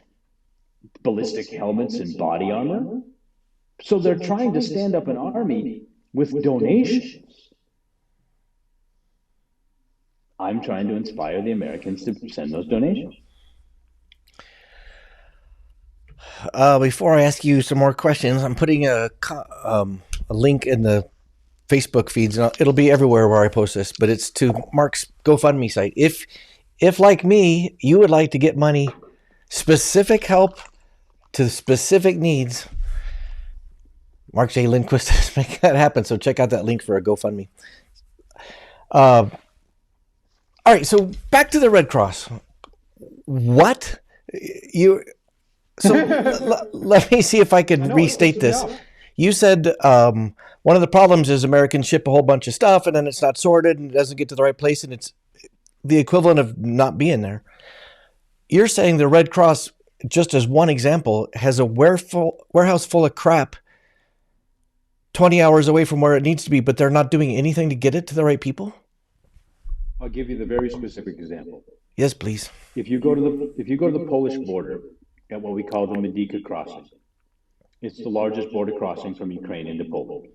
ballistic helmets and body armor. So they're trying to stand up an army with donations. I'm trying to inspire the Americans to send those donations. Before I ask you some more questions, I'm putting a link in the Facebook feeds, and it'll be everywhere where I post this, but it's to Mark's GoFundMe site. If like me, you would like to get money, specific help to specific needs, Mark J. Lindquist is making that happen. So check out that link for a GoFundMe. All right, so back to the Red Cross. What you? So let me see if I can restate this. You said one of the problems is Americans ship a whole bunch of stuff and then it's not sorted and it doesn't get to the right place, and it's the equivalent of not being there. You're saying the Red Cross, just as one example, has a warehouse full of crap 20 hours away from where it needs to be, but they're not doing anything to get it to the right people? I'll give you the very specific example. Yes, please. If you go to the Polish border at what we call the Medica crossing, it's the largest border crossing from Ukraine into Poland.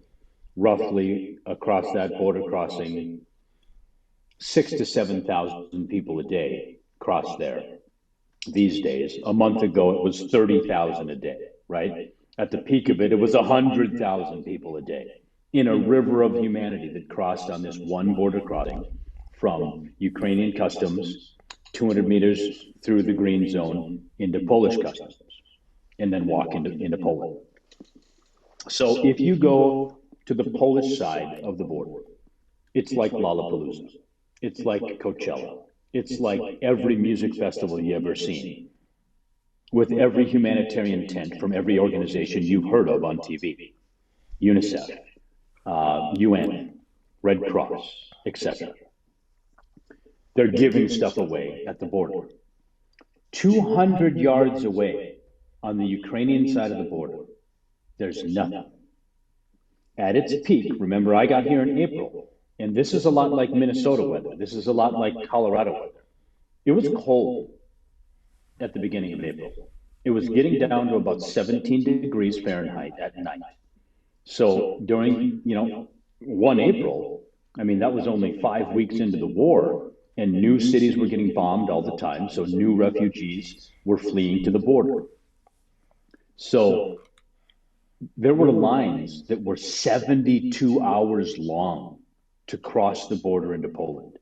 Roughly across that border crossing, 6,000 to 7,000 people a day cross there these days. A month ago, it was 30,000 a day, right? At the peak of it, it was 100,000 people a day in a river of humanity that crossed on this one border crossing from Ukrainian customs, 200 meters through the green zone into Polish customs, and then walk into Poland. So if you go to the Polish side of the border, it's like Lollapalooza. It's like Coachella. It's like every music festival you've ever seen, with every humanitarian tent from every organization you've heard of on TV, UNICEF, UN, Red Cross, etc. They're giving stuff away at the border. 200 yards away on the Ukrainian side of the border, there's nothing. At its peak, remember I got here in April, and this is a lot like Minnesota weather. This is a lot like Colorado weather. It was cold at the beginning of April. It was getting down to about 17 degrees Fahrenheit at night. So during, 1 April, that was only 5 weeks into the war, and new cities were getting bombed all the time. So new refugees were fleeing to the border. So there were lines that were 72 hours long to cross the border into Poland.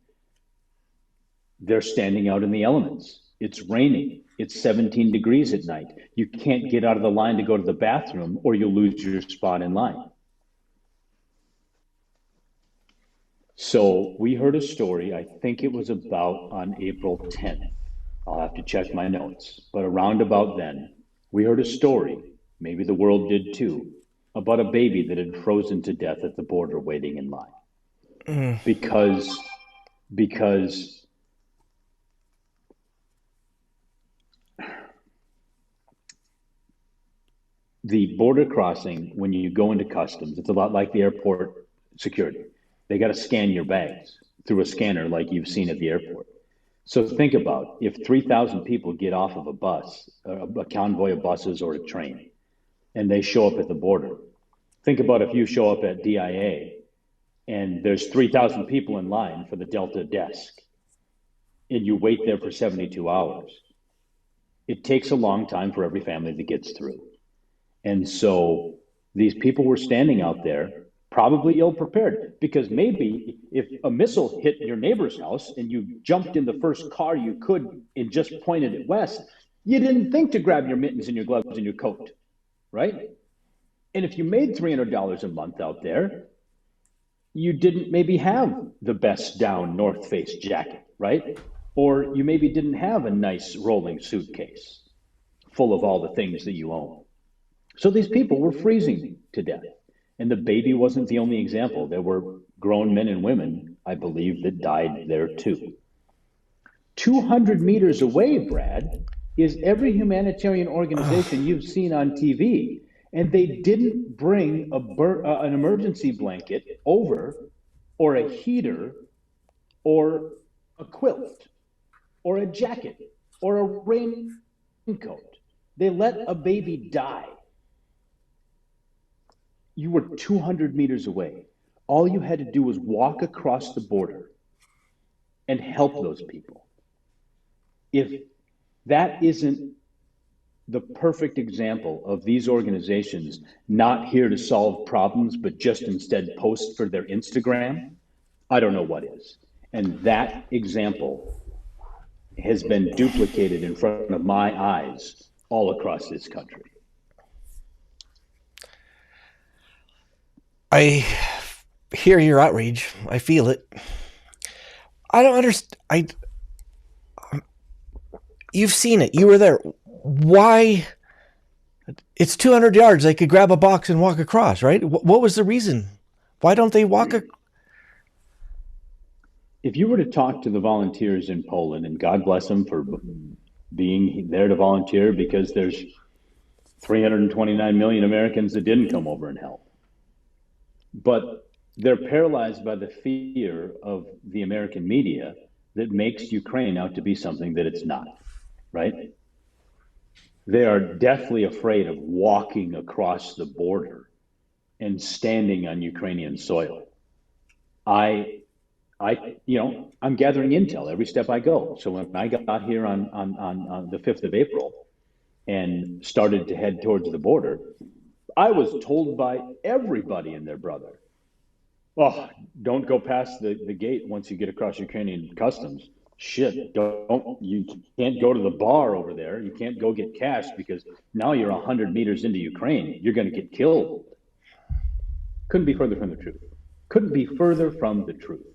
They're standing out in the elements. It's raining. It's 17 degrees at night. You can't get out of the line to go to the bathroom or you'll lose your spot in line. So we heard a story, I think it was about on April 10th. I'll have to check my notes, but around about then, we heard a story, maybe the world did too, about a baby that had frozen to death at the border waiting in line. Because the border crossing, when you go into customs, it's a lot like the airport security. They got to scan your bags through a scanner like you've seen at the airport. So think about if 3,000 people get off of a bus, a convoy of buses or a train, and they show up at the border. Think about if you show up at DIA and there's 3,000 people in line for the Delta desk, and you wait there for 72 hours. It takes a long time for every family that gets through. And so these people were standing out there, probably ill prepared, because maybe if a missile hit your neighbor's house and you jumped in the first car you could and just pointed it west, you didn't think to grab your mittens and your gloves and your coat, right? And if you made $300 a month out there, you didn't maybe have the best down North Face jacket, right? Or you maybe didn't have a nice rolling suitcase full of all the things that you own. So these people were freezing to death. And the baby wasn't the only example. There were grown men and women, I believe, that died there too. 200 meters away, Brad, is every humanitarian organization you've seen on TV. And they didn't bring an emergency blanket over, or a heater, or a quilt, or a jacket, or a raincoat. They let a baby die. You were 200 meters away. All you had to do was walk across the border and help those people. If that isn't the perfect example of these organizations not here to solve problems, but just instead post for their Instagram, I don't know what is. And that example has been duplicated in front of my eyes all across this country. I hear your outrage. I feel it. I don't understand. You've seen it. You were there. Why? It's 200 yards. They could grab a box and walk across, right? What was the reason? Why don't they walk? If you were to talk to the volunteers in Poland, and God bless them for being there to volunteer, because there's 329 million Americans that didn't come over and help. But they're paralyzed by the fear of the American media that makes Ukraine out to be something that it's not, right? They are deathly afraid of walking across the border and standing on Ukrainian soil. I'm gathering intel every step I go. So when I got here on the 5th of April and started to head towards the border, I was told by everybody and their brother, oh, don't go past the gate once you get across Ukrainian customs. Shit, you can't go to the bar over there. You can't go get cash because now you're 100 meters into Ukraine. You're going to get killed. Couldn't be further from the truth. Couldn't be further from the truth.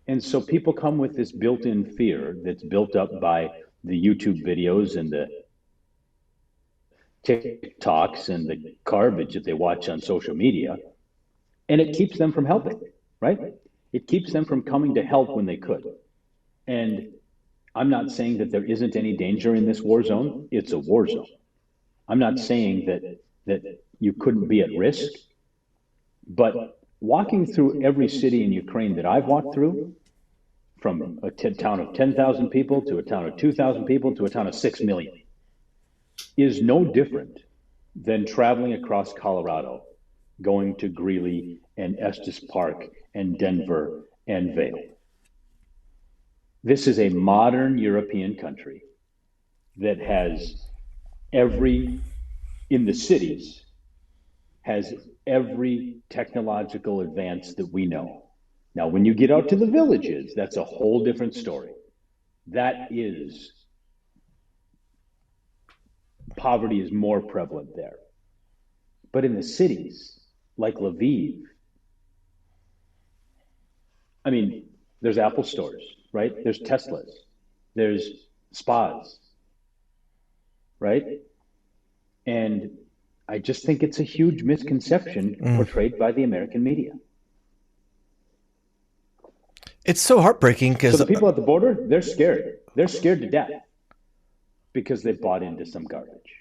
And so people come with this built-in fear that's built up by the YouTube videos and the TikToks and the garbage that they watch on social media. And it keeps them from helping, right? It keeps them from coming to help when they could. And I'm not saying that there isn't any danger in this war zone. It's a war zone. I'm not saying that you couldn't be at risk, but walking through every city in Ukraine that I've walked through, from a town of 10,000 people to a town of 2,000 people to a town of 6 million, is no different than traveling across Colorado, going to Greeley and Estes Park and Denver and Vail. This is a modern European country that has in the cities, has every technological advance that we know. Now, when you get out to the villages, that's a whole different story. Poverty is more prevalent there. But in the cities, like Lviv, I mean, there's Apple stores, right? There's Teslas, there's spas, right? And I just think it's a huge misconception portrayed by the American media. It's so heartbreaking because the people at the border, they're scared. They're scared to death because they bought into some garbage.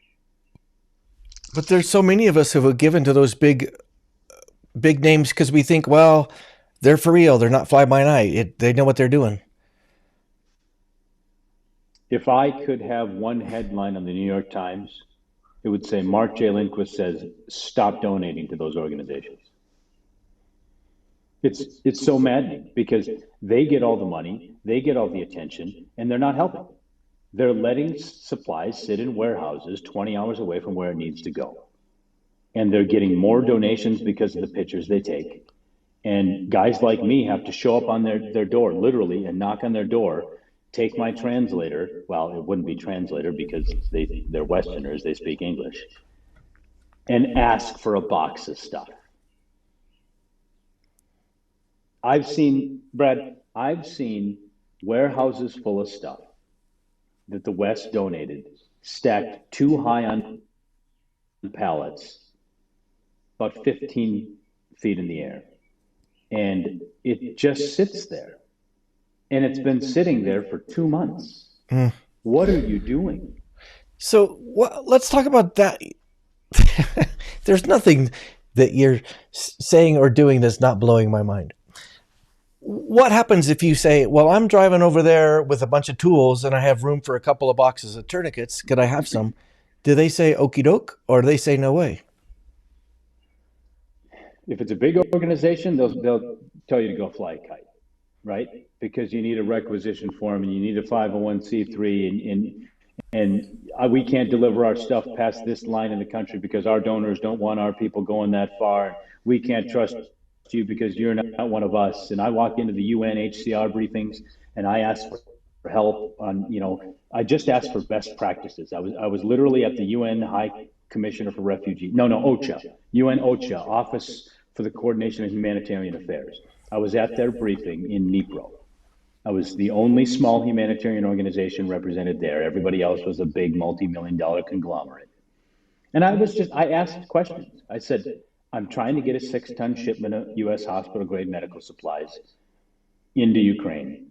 But there's so many of us who have given to those big names because we think, well, they're for real. They're not fly by night. They know what they're doing. If I could have one headline on the New York Times, it would say Mark J. Lindquist says, stop donating to those organizations. It's so maddening because they get all the money, they get all the attention, and they're not helping. They're letting supplies sit in warehouses 20 hours away from where it needs to go. And they're getting more donations because of the pictures they take. And guys like me have to show up on their door, literally, and knock on their door, take my translator. Well, it wouldn't be translator because they're Westerners, they speak English, and ask for a box of stuff. I've seen warehouses full of stuff that the West donated, stacked too high on pallets, about 15 feet in the air. And it just sits there. And it's been sitting there for 2 months. Mm. What are you doing? So let's talk about that. There's nothing that you're saying or doing that's not blowing my mind. What happens if you say, well, I'm driving over there with a bunch of tools and I have room for a couple of boxes of tourniquets. Could I have some? Do they say okie doke or do they say no way? If it's a big organization, they'll tell you to go fly a kite, right? Because you need a requisition form and you need a 501c3 and we can't deliver our stuff past this line in the country because our donors don't want our people going that far. We can't trust you because you're not one of us. And I walk into the UNHCR briefings and I ask for help on, I just asked for best practices. I was literally at the UN High Commissioner for Refugees. No, OCHA, UN OCHA, Office for the Coordination of Humanitarian Affairs. I was at their briefing in Dnipro. I was the only small humanitarian organization represented there. Everybody else was a big multi-million-dollar conglomerate. And I asked questions. I said, I'm trying to get a 6-ton shipment of U.S. hospital-grade medical supplies into Ukraine.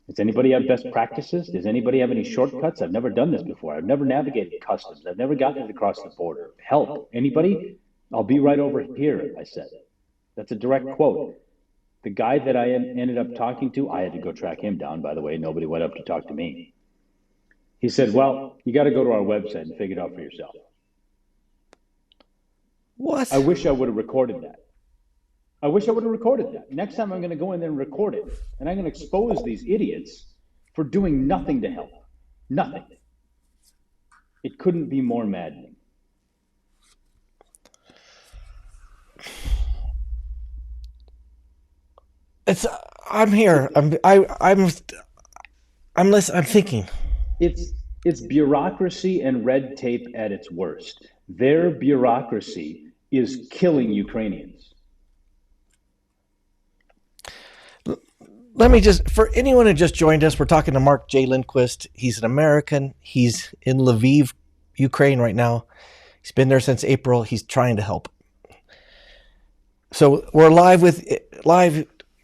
Does anybody have best practices? Does anybody have any shortcuts? I've never done this before. I've never navigated customs. I've never gotten it across the border. Help. Anybody? I'll be right over here, I said. That's a direct quote. The guy that I ended up talking to, I had to go track him down, by the way. Nobody went up to talk to me. He said, well, you got to go to our website and figure it out for yourself. What? I wish I would have recorded that. Next time I'm going to go in there and record it. And I'm going to expose these idiots for doing nothing to help. Nothing. It couldn't be more maddening. I'm here. I'm listening. I'm thinking. It's bureaucracy and red tape at its worst. Their bureaucracy is killing Ukrainians. Let me just, for anyone who just joined us, we're talking to Mark J. Lindquist. He's an American. He's in Lviv, Ukraine right now. He's been there since April. He's trying to help. So we're live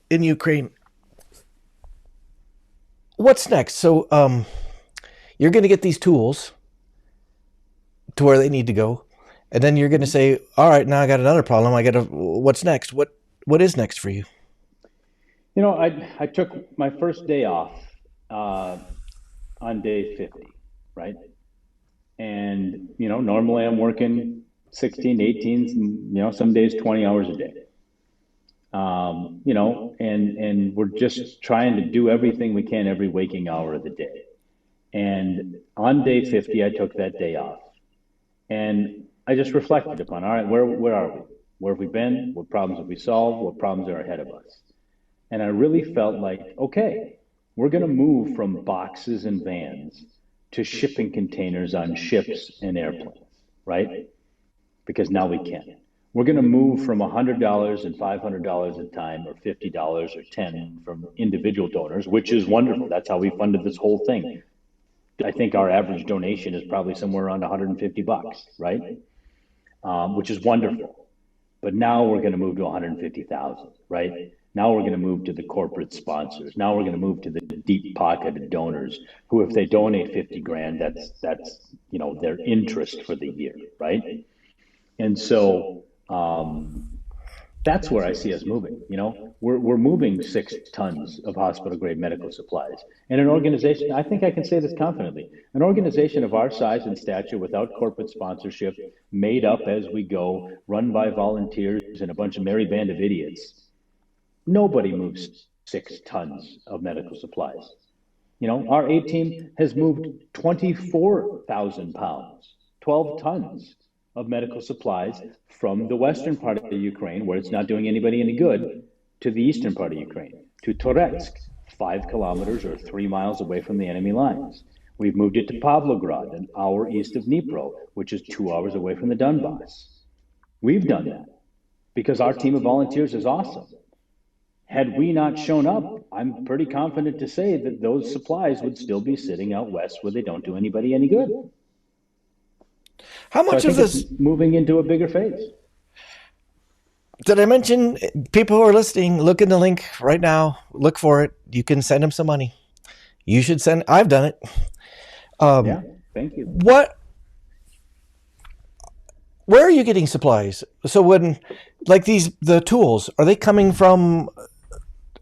in Ukraine. What's next? So you're going to get these tools to where they need to go. And then you're going to say, all right, now I got another problem. What's next? What is next for you? I took my first day off on day 50, right? And, normally I'm working 16, 18, some days 20 hours a day. And we're just trying to do everything we can every waking hour of the day. And on day 50, I took that day off. And I just reflected upon, all right, where are we? Where have we been? What problems have we solved? What problems are ahead of us? And I really felt like, okay, we're going to move from boxes and vans to shipping containers on ships and airplanes, right? Because now we can. We're going to move from $100 and $500 a time, or $50 or $10 from individual donors, which is wonderful. That's how we funded this whole thing. I think our average donation is probably somewhere around $150, right? Which is wonderful. But now we're going to move to 150,000, right? Now we're going to move to the corporate sponsors. Now we're going to move to the deep pocketed donors who, if they donate 50 grand, that's their interest for the year, right? And so that's where I see us moving. We're moving 6 tons of hospital grade medical supplies. And an organization, I think I can say this confidently, an organization of our size and stature without corporate sponsorship, made up as we go, run by volunteers and a bunch of merry band of idiots, nobody moves 6 tons of medical supplies. Our ATeam has moved 24,000 pounds, 12 tons of medical supplies from the western part of Ukraine, where it's not doing anybody any good, to the eastern part of Ukraine, to Toretsk, 5 kilometers or 3 miles away from the enemy lines. We've moved it to Pavlograd, an hour east of Dnipro, which is 2 hours away from the Donbass. We've done that because our team of volunteers is awesome. Had we not shown up, I'm pretty confident to say that those supplies would still be sitting out west where they don't do anybody any good. How much so I of think this it's moving into a bigger phase? did I mention? People who are listening, look in the link right now. Look for it. You can send them some money. You should send. I've done it. Yeah, thank you. Where are you getting supplies? So when, like the tools, are they coming from?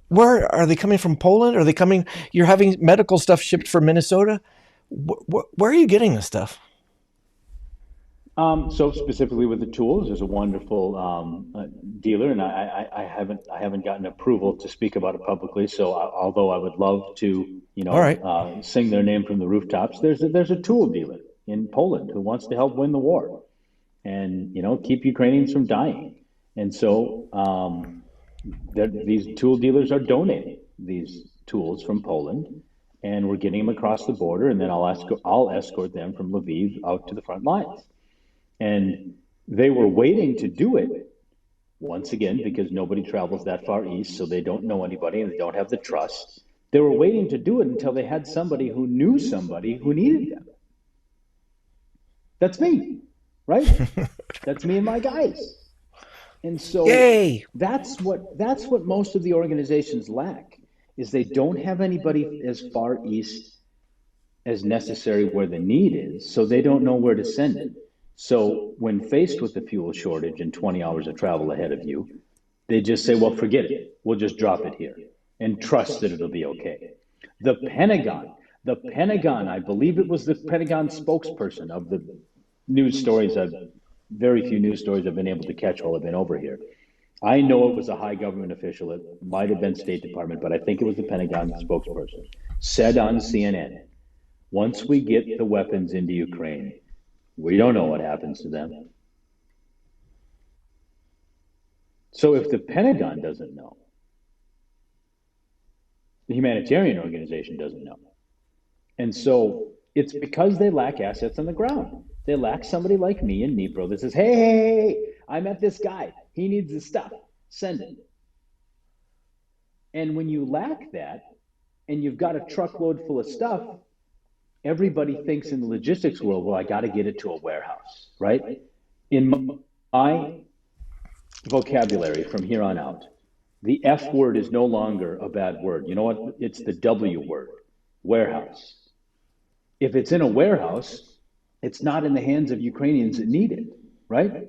Where are they coming from? Poland? Are they coming? You're having medical stuff shipped from Minnesota. Where are you getting this stuff? So specifically with the tools, there's a wonderful dealer, and I haven't gotten approval to speak about it publicly. So although I would love to, All right. sing their name from the rooftops, there's a tool dealer in Poland who wants to help win the war, and keep Ukrainians from dying. And so these tool dealers are donating these tools from Poland, and we're getting them across the border, and then I'll escort them from Lviv out to the front lines. And they were waiting to do it, once again, because nobody travels that far east, so they don't know anybody and they don't have the trust. They were waiting to do it until they had somebody who knew somebody who needed them. That's me, right? That's me and my guys. And so Yay! that's what most of the organizations lack, is they don't have anybody as far east as necessary where the need is, so they don't know where to send it. So when faced with the fuel shortage and 20 hours of travel ahead of you, they just say, well, forget it. We'll just drop it here and trust that it'll be okay. The Pentagon, I believe it was the Pentagon spokesperson of the news stories, very few news stories I've been able to catch while I've been over here. I know it was a high government official. It might have been State Department, but I think it was the Pentagon spokesperson, said on CNN, once we get the weapons into Ukraine, we don't know what happens to them. So if the Pentagon doesn't know, the humanitarian organization doesn't know. And so it's because they lack assets on the ground. They lack somebody like me in Dnipro that says, hey, I met this guy. He needs the stuff. Send it. And when you lack that, and you've got a truckload full of stuff, everybody thinks in the logistics world, well, I got to get it to a warehouse, right? In my vocabulary from here on out, the F word is no longer a bad word. You know what? It's the W word, warehouse. If it's in a warehouse, it's not in the hands of Ukrainians that need it, right?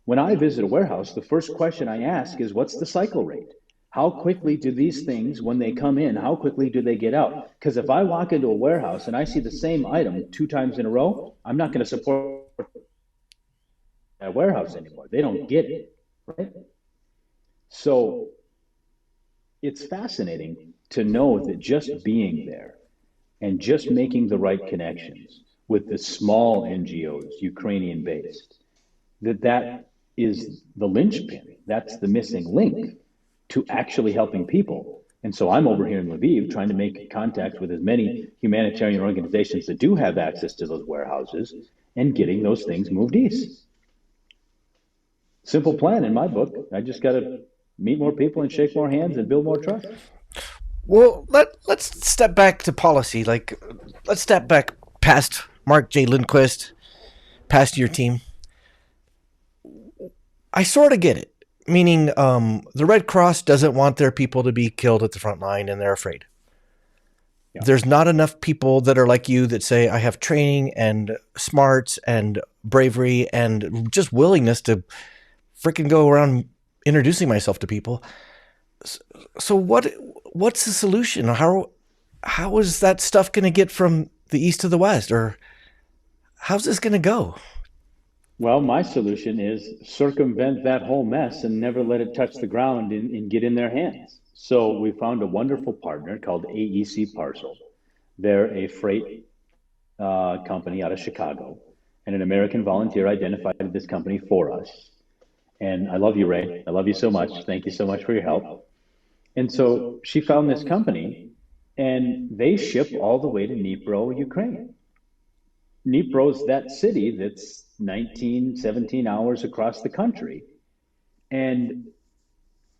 When I visit a warehouse, the first question I ask is, what's the cycle rate? How quickly do these things, when they come in, how quickly do they get out? Because if I walk into a warehouse and I see the same item 2 times in a row, I'm not going to support that warehouse anymore. They don't get it, right? So it's fascinating to know that just being there and just making the right connections with the small NGOs, Ukrainian-based, that is the linchpin. That's the missing link to actually helping people. And so I'm over here in Lviv trying to make contact with as many humanitarian organizations that do have access to those warehouses and getting those things moved east. Simple plan in my book. I just got to meet more people and shake more hands and build more trust. Well, let's step back to policy. Let's step back past Mark J. Lindquist, past your team. I sort of get it. Meaning the Red Cross doesn't want their people to be killed at the front line, and they're afraid. Yeah. there's not enough people that are like you that say, I have training and smarts and bravery and just willingness to freaking go around introducing myself to people. So what's the solution? How is that stuff going to get from the east to the west, or how's this going to go? Well, my solution is circumvent that whole mess and never let it touch the ground and get in their hands. So we found a wonderful partner called AEC Parcel. They're a freight company out of Chicago, and an American volunteer identified this company for us. And I love you, Ray. I love you so much. Thank you so much for your help. And so she found this company, and they ship all the way to Dnipro, Ukraine. Dnipro's that city that's 19, 17 hours across the country. And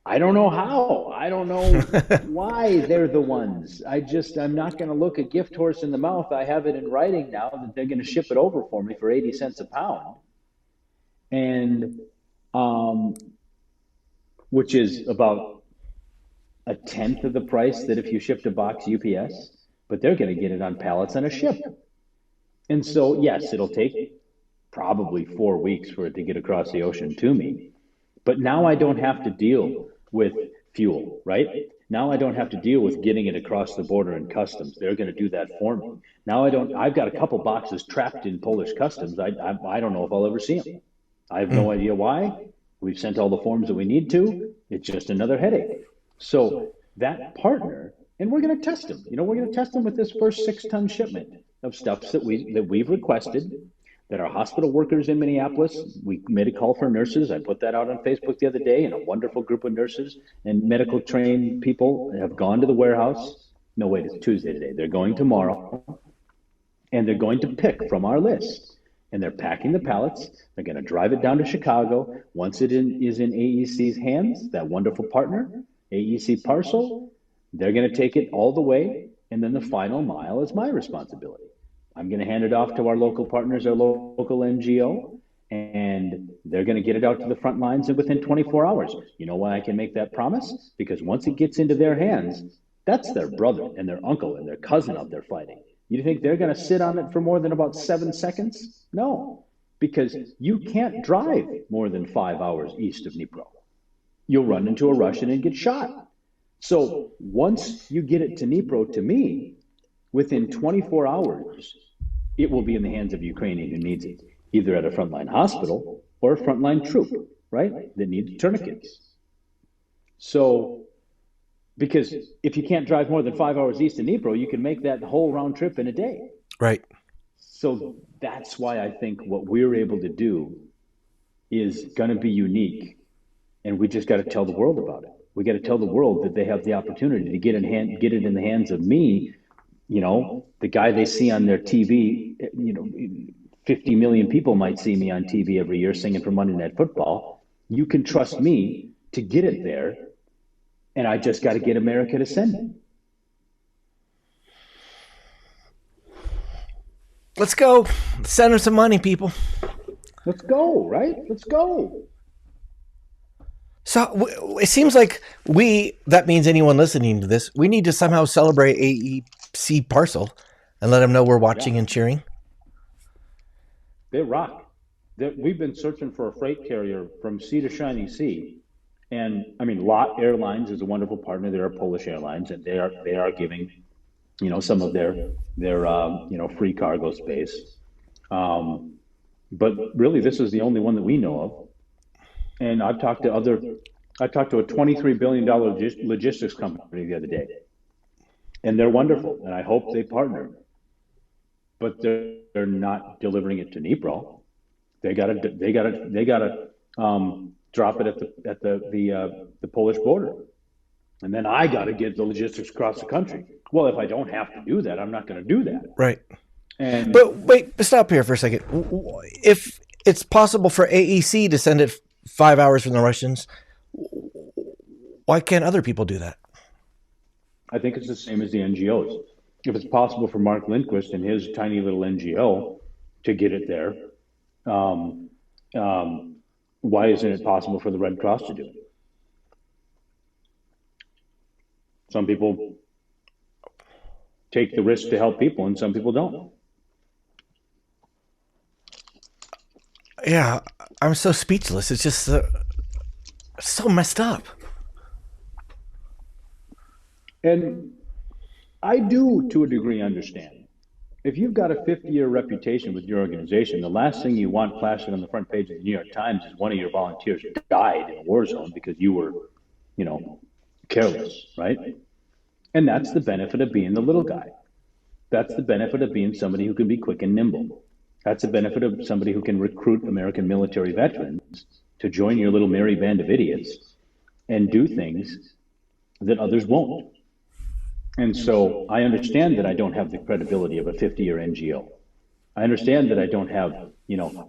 I don't know how. I don't know why they're the ones. I'm not going to look a gift horse in the mouth. I have it in writing now that they're going to ship it over for me for 80 cents a pound. And, um, which is about a tenth of the price that if you shipped a box UPS, but they're going to get it on pallets on a ship. And so, yes, it'll take probably 4 weeks for it to get across the ocean to me. But now I don't have to deal with fuel, right? Now I don't have to deal with getting it across the border in customs. They're going to do that for me. Now I've got a couple boxes trapped in Polish customs. I don't know if I'll ever see them. I have no idea why. We've sent all the forms that we need to. It's just another headache. So that partner, and we're going to test them. We're going to test them with this first 6-ton shipment of stuff that we've requested, that our hospital workers in Minneapolis, we made a call for nurses. I put that out on Facebook the other day, and a wonderful group of nurses and medical trained people have gone to the warehouse. No, wait, it's Tuesday today. They're going tomorrow, and they're going to pick from our list. And they're packing the pallets. They're going to drive it down to Chicago. Once it is in AEC's hands, that wonderful partner, AEC Parcel, they're going to take it all the way, and then the final mile is my responsibility. I'm going to hand it off to our local partners, our local NGO, and they're going to get it out to the front lines within 24 hours. You know why I can make that promise? Because once it gets into their hands, that's their brother and their uncle and their cousin out there fighting. You think they're going to sit on it for more than about 7 seconds? No, because you can't drive more than 5 hours east of Dnipro. You'll run into a Russian and get shot. So once you get it to Dnipro, to me, within 24 hours, it will be in the hands of a Ukrainian who needs it, either at a frontline hospital or a frontline troop, right, that needs tourniquets. So, because if you can't drive more than 5 hours east of Dnipro, you can make that whole round trip in a day. Right. So that's why I think what we're able to do is going to be unique, and we just got to tell the world about it. We got to tell the world that they have the opportunity to get it in the hands of me. The guy they see on their TV, 50 million people might see me on TV every year singing for Monday Night Football. You can trust me to get it there, and I just got to get America to send it. Let's go. Send them some money, people. Let's go, right? Let's go. So it seems like that means anyone listening to this, we need to somehow celebrate AEC Parcel and let them know we're watching and cheering. They rock. We've been searching for a freight carrier from sea to shining sea. And I mean, Lot Airlines is a wonderful partner. They're a Polish airlines, and they are giving, some of their free cargo space. But really, this is the only one that we know of. And I talked to a $23 billion logistics company the other day, and they're wonderful, and I hope they partner. But they're not delivering it to Dnipro. They gotta drop it at the Polish border, and then I gotta get the logistics across the country. Well, if I don't have to do that, I'm not going to do that. Right. And but wait, stop here for a second. If it's possible for AEC to send it 5 hours from the Russians, why can't other people do that? I think it's the same as the NGOs. If it's possible for Mark Lindquist and his tiny little NGO to get it there, why isn't it possible for the Red Cross to do it? Some people take the risk to help people, and some people don't. Yeah, I'm so speechless. It's just so messed up. And I do, to a degree, understand. If you've got a 50-year reputation with your organization, the last thing you want plastered on the front page of the New York Times is one of your volunteers died in a war zone because you were, you know, careless, right? And that's the benefit of being the little guy. That's the benefit of being somebody who can be quick and nimble. That's the benefit of somebody who can recruit American military veterans to join your little merry band of idiots and do things that others won't. And so I understand that I don't have the credibility of a 50-year NGO. I understand that I don't have,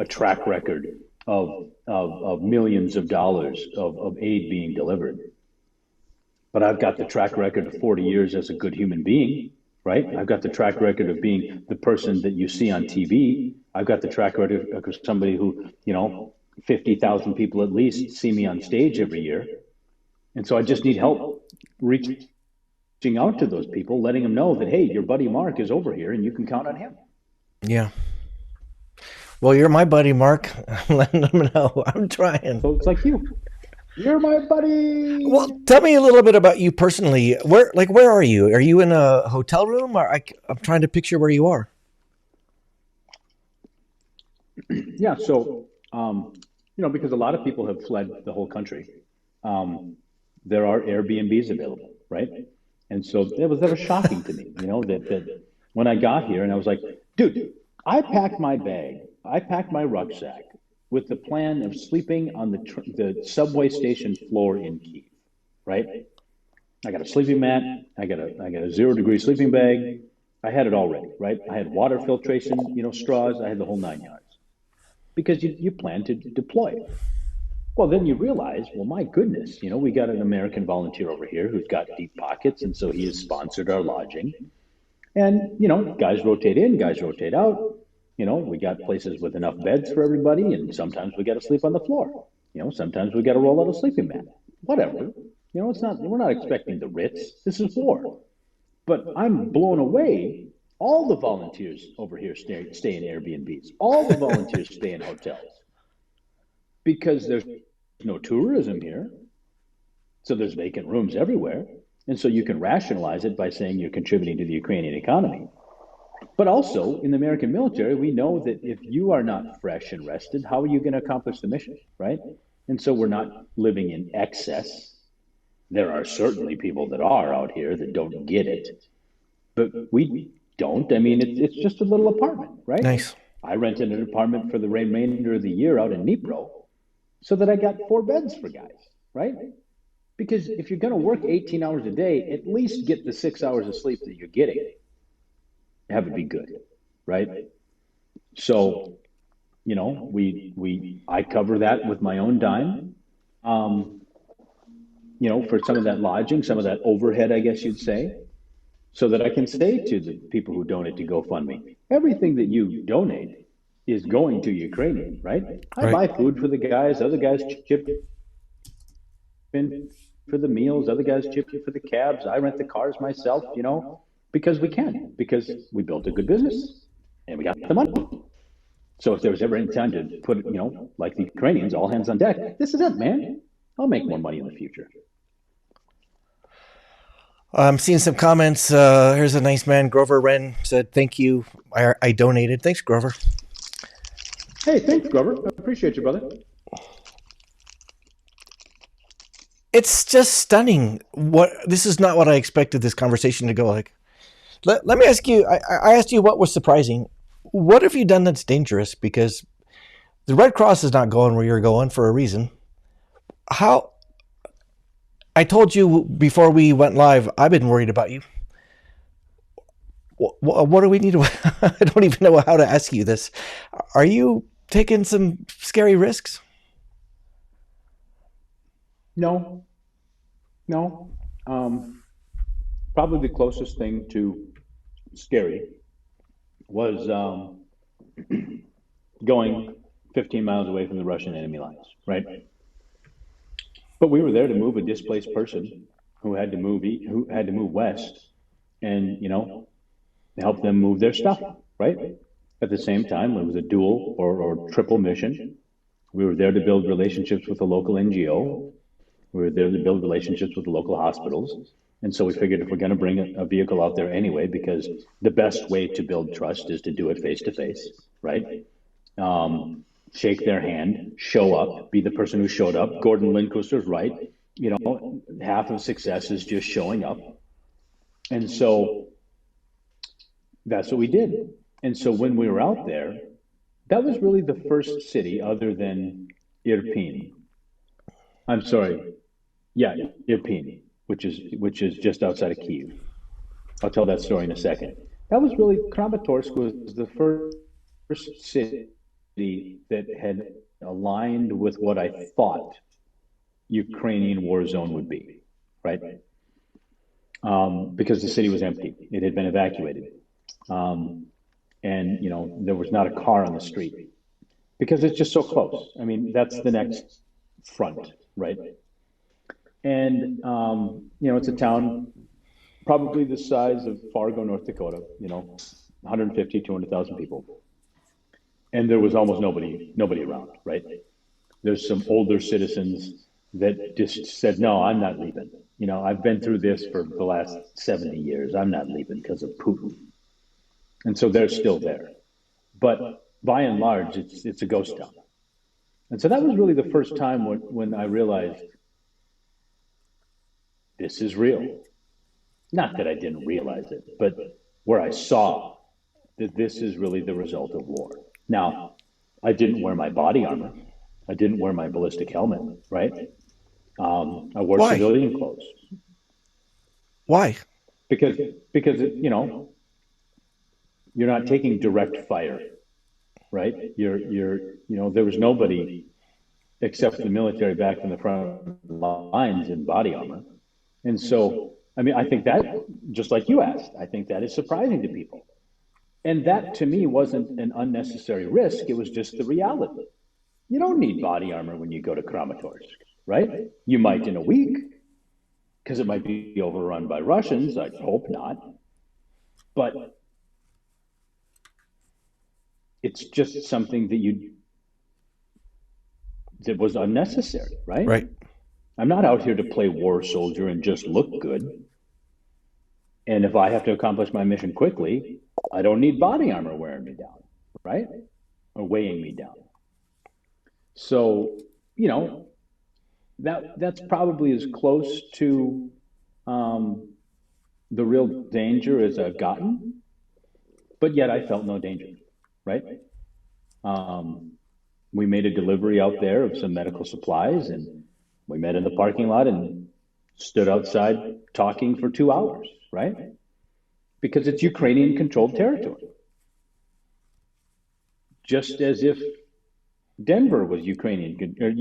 a track record of millions of dollars of aid being delivered. But I've got the track record of 40 years as a good human being, right? I've got the track record of being the person that you see on TV. I've got the track record of somebody who, 50,000 people at least see me on stage every year. And so I just need help reaching out to those people, letting them know that, hey, your buddy Mark is over here and you can count on him. Yeah. Well, you're my buddy, Mark. I'm letting them know. I'm trying. So it's like you. You're my buddy. Well, tell me a little bit about you personally. Where are you? Are you in a hotel room? Or I'm trying to picture where you are. Yeah. So, because a lot of people have fled the whole country, there are Airbnbs available, right? And so that was shocking to me, that when I got here and I was like, dude, I packed my rucksack with the plan of sleeping on the subway station floor in Kyiv, right? I got a sleeping mat, I got a 0-degree sleeping bag, I had it all ready, right? I had water filtration, straws, I had the whole 9 yards. Because you plan to deploy. Well, then you realize, well, my goodness, we got an American volunteer over here who's got deep pockets, and so he has sponsored our lodging. And, guys rotate in, guys rotate out. We got places with enough beds for everybody, and sometimes we got to sleep on the floor. Sometimes we got to roll out a sleeping mat. Whatever. We're not expecting the Ritz. This is war. But I'm blown away. All the volunteers over here stay in Airbnbs. All the volunteers stay in hotels. Because there's no tourism here. So there's vacant rooms everywhere. And so you can rationalize it by saying you're contributing to the Ukrainian economy. But also in the American military, we know that if you are not fresh and rested, how are you going to accomplish the mission, right? And so we're not living in excess. There are certainly people that are out here that don't get it. But we don't. I mean, it's just a little apartment, right? Nice. I rented an apartment for the remainder of the year out in Dnipro so that I got 4 beds for guys, right? Because if you're going to work 18 hours a day, at least get the 6 hours of sleep that you're getting. Have it be good, right? So, I cover that with my own dime. For some of that lodging, some of that overhead, I guess you'd say, so that I can say to the people who donate to GoFundMe, everything that you donate is going to Ukrainian, right? I buy food for the guys, other guys chip in for the meals, other guys chip in for the cabs. I rent the cars myself, because we can, because we built a good business and we got the money. So if there was ever any time to put it, like the Ukrainians, all hands on deck, this is it, man. I'll make more money in the future. I'm seeing some comments. Here's a nice man. Grover Wren said, thank you. I donated. Thanks, Grover. Hey, thanks, Grover. I appreciate you, brother. It's just stunning. This is not what I expected this conversation to go like. Let me ask you, I asked you what was surprising. What have you done that's dangerous? Because the Red Cross is not going where you're going for a reason. I told you before we went live, I've been worried about you. What do we need to, I don't even know how to ask you this. Are you taking some scary risks? No. Probably the closest thing to scary was going 15 miles away from the Russian enemy lines, right? But we were there to move a displaced person who had to move west, and help them move their stuff, right? At the same time, it was a dual or triple mission. We were there to build relationships with the local NGO. We were there to build relationships with the local hospitals. And so we figured if we're going to bring a vehicle out there anyway, because the best way to build trust is to do it face to face, right? Shake their hand, show up, be the person who showed up. Gordon Lindquist was right. Half of success is just showing up. And so that's what we did. And so when we were out there, that was really the first city other than Irpin. I'm sorry. Yeah, Irpin, which is just outside of Kyiv. I'll tell that story in a second. That was really, Kramatorsk was the first city that had aligned with what I thought Ukrainian war zone would be, right? Because the city was empty. It had been evacuated. And there was not a car on the street because it's just so close. I mean, that's the next front, right? And it's a town probably the size of Fargo, North Dakota, 150, 200,000 people. And there was almost nobody around, right? There's some older citizens that just said, no, I'm not leaving. I've been through this for the last 70 years. I'm not leaving because of Putin. And so they're still there. But by and large, it's a ghost town. And so that was really the first time when I realized this is real. Not that I didn't realize it, but where I saw that this is really the result of war. Now, I didn't wear my body armor. I didn't wear my ballistic helmet, right? I wore Why? civilian clothes. Why? Because you're not taking direct fire, right? There was nobody except the military back in the front lines in body armor. And so, I think that, just like you asked, I think that is surprising to people. And that to me wasn't an unnecessary risk. It was just the reality. You don't need body armor when you go to Kramatorsk, right? You might in a week, because it might be overrun by Russians. I hope not. But it's just something that was unnecessary, right? Right. I'm not out here to play war soldier and just look good. And if I have to accomplish my mission quickly, I don't need body armor wearing me down, right? Or weighing me down. So, that's probably as close to the real danger as I've gotten. But yet I felt no danger, right? We made a delivery out there of some medical supplies, and we met in the parking lot and stood outside talking for 2 hours, right? Because it's Ukrainian controlled territory. Just as if Denver was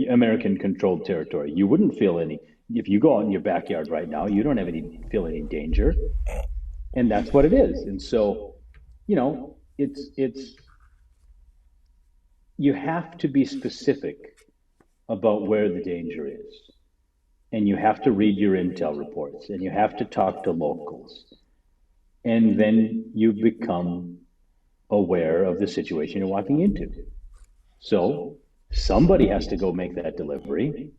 American controlled territory. You wouldn't feel if you go out in your backyard right now, you don't feel any danger. And that's what it is. And so, it's you have to be specific about where the danger is. And you have to read your intel reports, and you have to talk to locals. And then you become aware of the situation you're walking into. So somebody has to go make that delivery.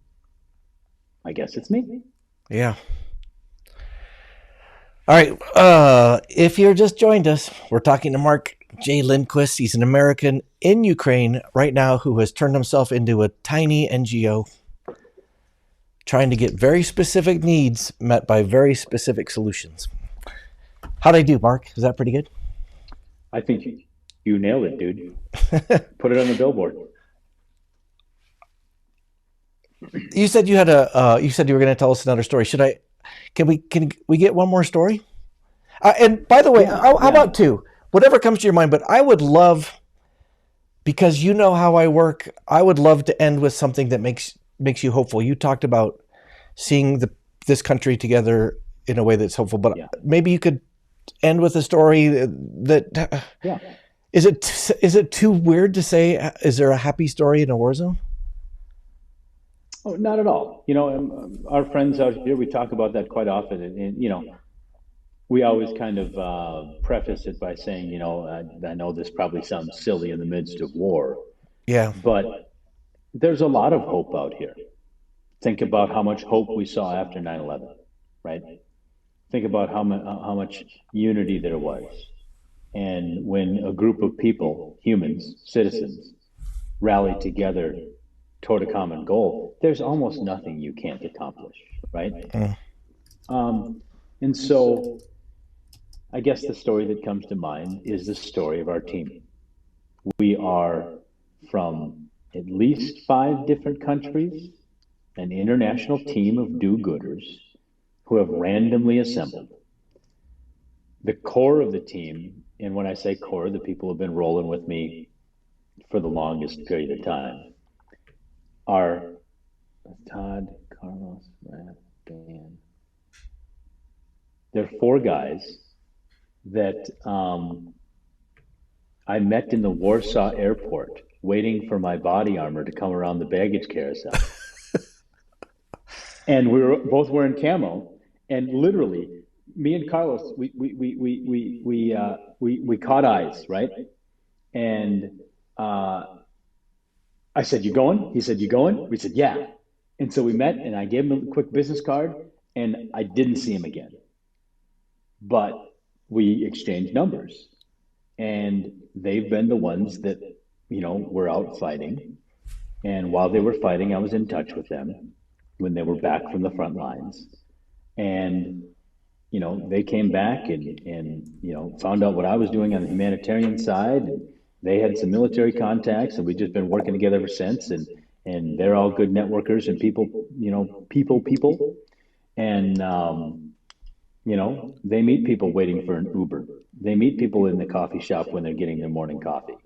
I guess it's me. Yeah. All right. If you're just joined us, we're talking to Mark J. Lindquist. He's an American in Ukraine right now who has turned himself into a tiny NGO trying to get very specific needs met by very specific solutions. How'd I do, Mark? Is that pretty good? I think you nailed it, dude. Put it on the billboard. You said you had you said you were going to tell us another story. Can we get one more story? And by the way, how about two? Whatever comes to your mind. But I would love, because you know how I work, I would love to end with something that makes you hopeful. You talked about seeing this country together in a way that's hopeful, but maybe you could end with a story that. Yeah. Is it too weird to say? Is there a happy story in a war zone? Oh, not at all. Our friends out here, we talk about that quite often. And we always kind of preface it by saying, I know this probably sounds silly in the midst of war, Yeah. but there's a lot of hope out here. Think about how much hope we saw after 9/11, right? Think about how much unity there was. And when a group of people, humans, citizens, rally together toward a common goal, there's almost nothing you can't accomplish, right? Mm. And so I guess the story that comes to mind is the story of our team. We are from at least 5 different countries, an international team of do-gooders who have randomly assembled. The core of the team, and when I say core, the people who have been rolling with me for the longest period of time, are Todd, Carlos, Brad, Dan. There are 4 guys that I met in the Warsaw airport waiting for my body armor to come around the baggage carousel. And we were both wearing camo, and literally, me and Carlos, we caught eyes, right? And I said, "You going?" He said, "You going?" We said, "Yeah." And so we met, and I gave him a quick business card, and I didn't see him again. But we exchanged numbers, and they've been the ones that, were out fighting. And while they were fighting, I was in touch with them when they were back from the front lines. And, they came back and found out what I was doing on the humanitarian side. And they had some military contacts, and we've just been working together ever since. And they're all good networkers and people. And, they meet people waiting for an Uber. They meet people in the coffee shop when they're getting their morning coffee.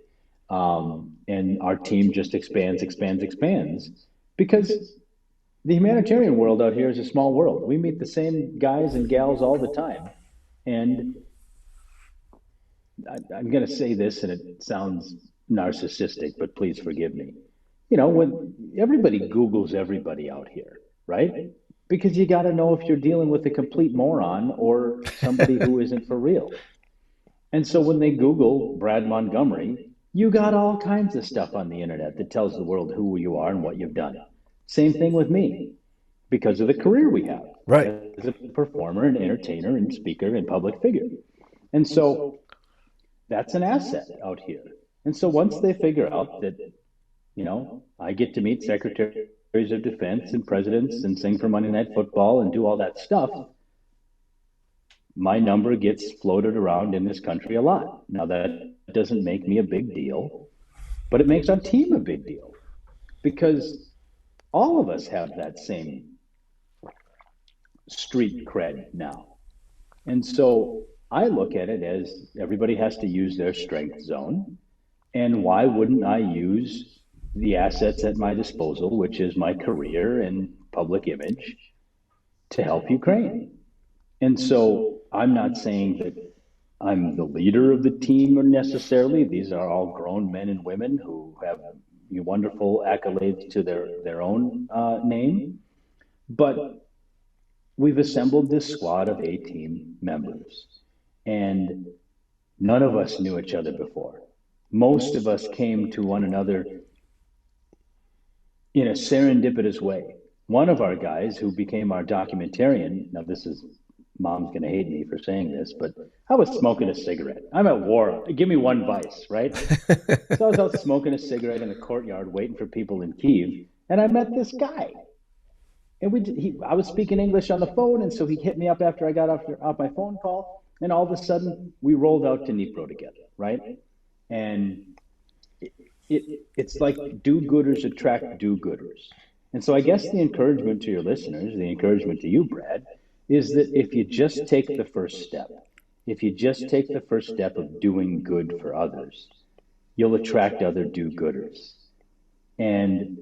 And our team just expands because the humanitarian world out here is a small world. We meet the same guys and gals all the time. And I'm going to say this, and it sounds narcissistic, but please forgive me. When everybody Googles everybody out here, right? Because you got to know if you're dealing with a complete moron or somebody who isn't for real. And so when they Google Brad Montgomery, you got all kinds of stuff on the internet that tells the world who you are and what you've done. Same thing with me, because of the career we have Right. as a performer and entertainer and speaker and public figure. And so that's an asset out here. And so once they figure out that, I get to meet secretaries of defense and presidents and sing for Monday Night Football and do all that stuff, my number gets floated around in this country a lot. Now, that doesn't make me a big deal, but it makes our team a big deal because all of us have that same street cred now. And so I look at it as everybody has to use their strength zone. And why wouldn't I use the assets at my disposal, which is my career and public image, to help Ukraine? And so I'm not saying that I'm the leader of the team necessarily. These are all grown men and women who have wonderful accolades to their own name. But we've assembled this squad of ATeam members, and none of us knew each other before. Most of us came to one another in a serendipitous way. One of our guys who became our documentarian, now this is, Mom's going to hate me for saying this, but I was smoking a cigarette. I'm at war. Give me one vice, right? So I was out smoking a cigarette in the courtyard waiting for people in Kyiv, and I met this guy. And I was speaking English on the phone, and so he hit me up after I got off my phone call, and all of a sudden we rolled out to Dnipro together, right? And it's like do-gooders attract do-gooders. And so I guess the encouragement to your listeners, the encouragement to you, Brad, is that if you just take the first step, if you just take the first step of doing good for others, you'll attract other do-gooders. And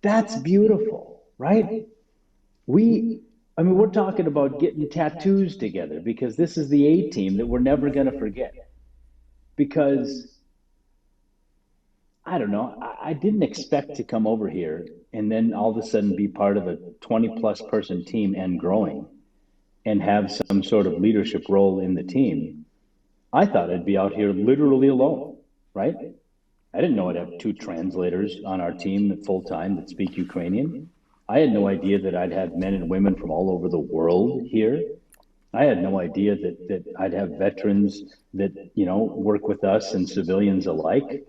that's beautiful, right? We're talking about getting tattoos together because this is the ATeam that we're never going to forget. Because, I don't know, I didn't expect to come over here and then all of a sudden be part of a 20-plus person team and growing. and have some sort of leadership role in the team, I thought I'd be out here literally alone, right? I didn't know I'd have two translators on our team full time that speak Ukrainian. I had no idea that I'd have men and women from all over the world here. I had no idea that I'd have veterans that, work with us and civilians alike.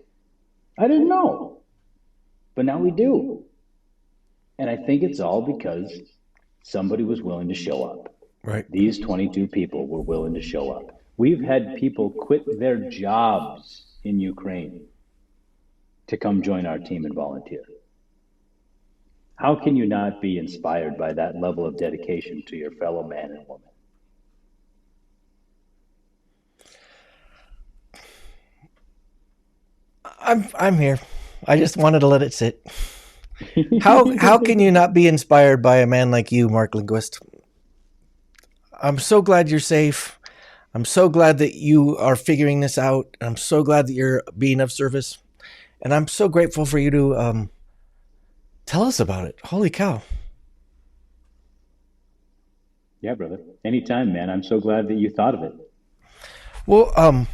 I didn't know, but now we do. And I think it's all because somebody was willing to show up. Right. These 22 people were willing to show up. We've had people quit their jobs in Ukraine to come join our team and volunteer. How can you not be inspired by that level of dedication to your fellow man and woman? I'm here. I just wanted to let it sit. How can you not be inspired by a man like you, Mark Lindquist? I'm so glad you're safe. I'm so glad that you are figuring this out. I'm so glad that you're being of service. And I'm so grateful for you to tell us about it. Holy cow. Yeah, brother. Anytime, man. I'm so glad that you thought of it. Well,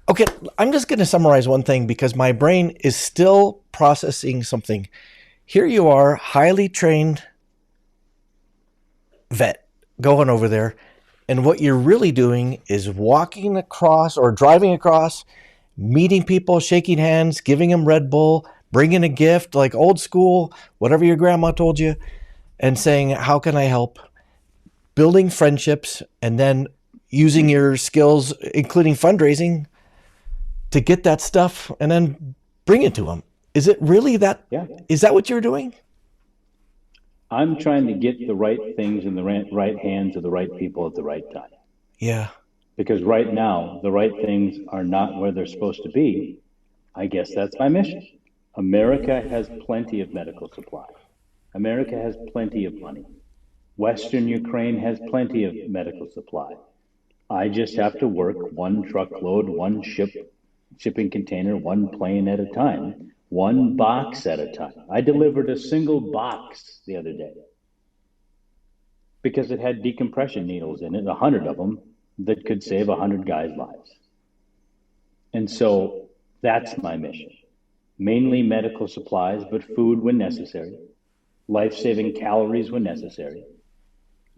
okay, I'm just going to summarize one thing because my brain is still processing something. Here you are, highly trained vet, going over there, and what you're really doing is walking across or driving across, meeting people, shaking hands, giving them Red Bull, bringing a gift like old school, whatever your grandma told you, and saying, how can I help? Building friendships, and then using your skills, including fundraising, to get that stuff and then bring it to them. Is it really that? Yeah. Is that what you're doing? I'm trying to get the right things in the right hands of the right people at the right time. Yeah. Because right now, the right things are not where they're supposed to be. I guess that's my mission. America has plenty of medical supply. America has plenty of money. Western Ukraine has plenty of medical supply. I just have to work one truckload, one shipping container, one plane at a time, one box at a time. I delivered a single box the other day because it had decompression needles in it, 100 of them, that could save 100 guys' lives. And so that's my mission. Mainly medical supplies, but food when necessary, life-saving calories when necessary,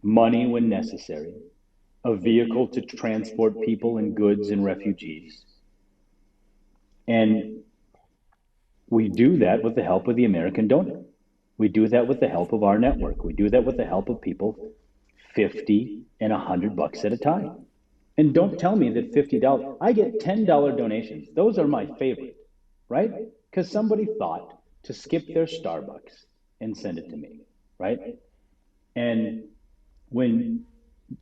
money when necessary, a vehicle to transport people and goods and refugees. And we do that with the help of the American donor. We do that with the help of our network. We do that with the help of people 50 and $100 at a time. And don't tell me that $50, I get $10 donations. Those are my favorite, right? Because somebody thought to skip their Starbucks and send it to me, right? And when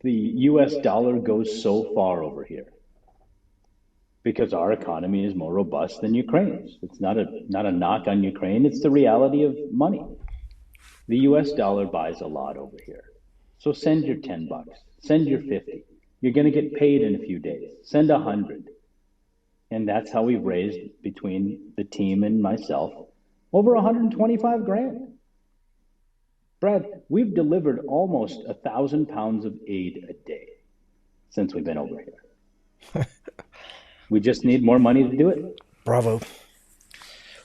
the US dollar goes so far over here, because our economy is more robust than Ukraine's. It's not a knock on Ukraine, it's the reality of money. The US dollar buys a lot over here. So send your $10, send your 50. You're gonna get paid in a few days. Send 100. And that's how we've raised, between the team and myself, over 125 grand. Brad, we've delivered almost 1,000 pounds of aid a day since we've been over here. We just need more money to do it. Bravo.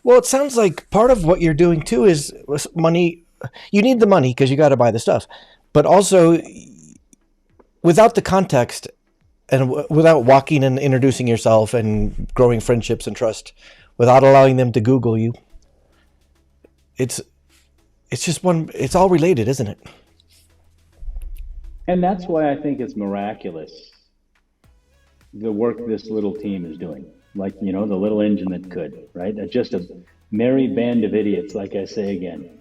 Well, it sounds like part of what you're doing too is money. You need the money because you got to buy the stuff, but also without the context and without walking and introducing yourself and growing friendships and trust, without allowing them to Google you, it's just one. It's all related, isn't it? And that's why I think it's miraculous, the work this little team is doing. Like, the little engine that could, right? Just a merry band of idiots, like I say again,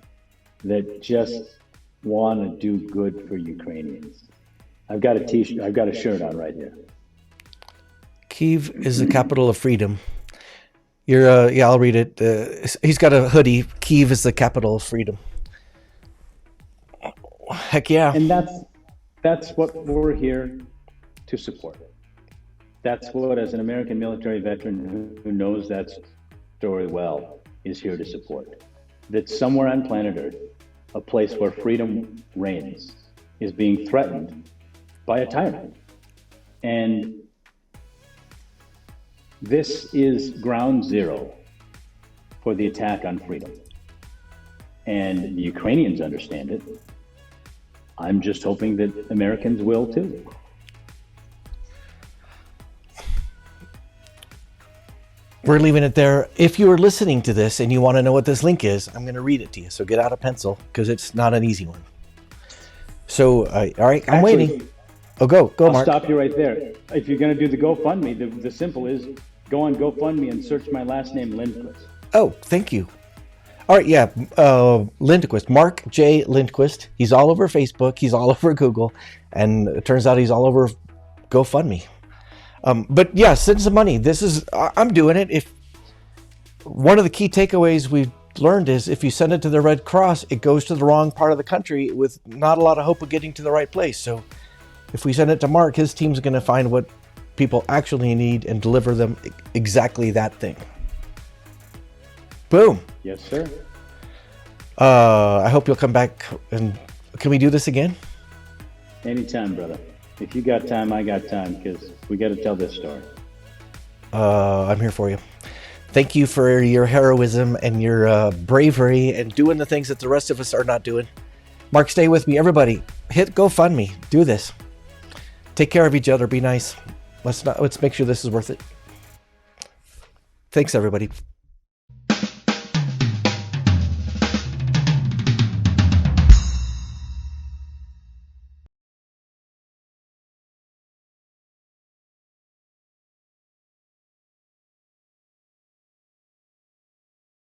that just want to do good for Ukrainians. I've got a t-shirt, I've got a shirt on right here. Kyiv is the capital of freedom. Yeah, I'll read it. He's got a hoodie. Kyiv is the capital of freedom. Heck yeah. And that's what we're here to support. That's what, as an American military veteran who knows that story well, is here to support. That somewhere on planet Earth, a place where freedom reigns, is being threatened by a tyrant. And this is ground zero for the attack on freedom. And the Ukrainians understand it. I'm just hoping that Americans will too. We're leaving it there. If you are listening to this and you want to know what this link is, I'm going to read it to you. So get out a pencil because it's not an easy one. So, all right, I'm waiting. Oh, go, I'll Mark. stop you right there. If you're going to do the GoFundMe, the simple is go on GoFundMe and search my last name, Lindquist. Oh, thank you. All right, yeah, Lindquist, Mark J. Lindquist. He's all over Facebook. He's all over Google. And it turns out he's all over GoFundMe. But yeah, send some money. I'm doing it. If one of the key takeaways we've learned is if you send it to the Red Cross, it goes to the wrong part of the country with not a lot of hope of getting to the right place. So if we send it to Mark, his team's going to find what people actually need and deliver them exactly that thing. Boom. Yes, sir. I hope you'll come back. And can we do this again? Anytime, brother. If you got time, I got time, because we got to tell this story. I'm here for you. Thank you for your heroism and your bravery and doing the things that the rest of us are not doing. Mark, stay with me. Everybody, hit GoFundMe. Do this. Take care of each other. Be nice. Let's make sure this is worth it. Thanks, everybody.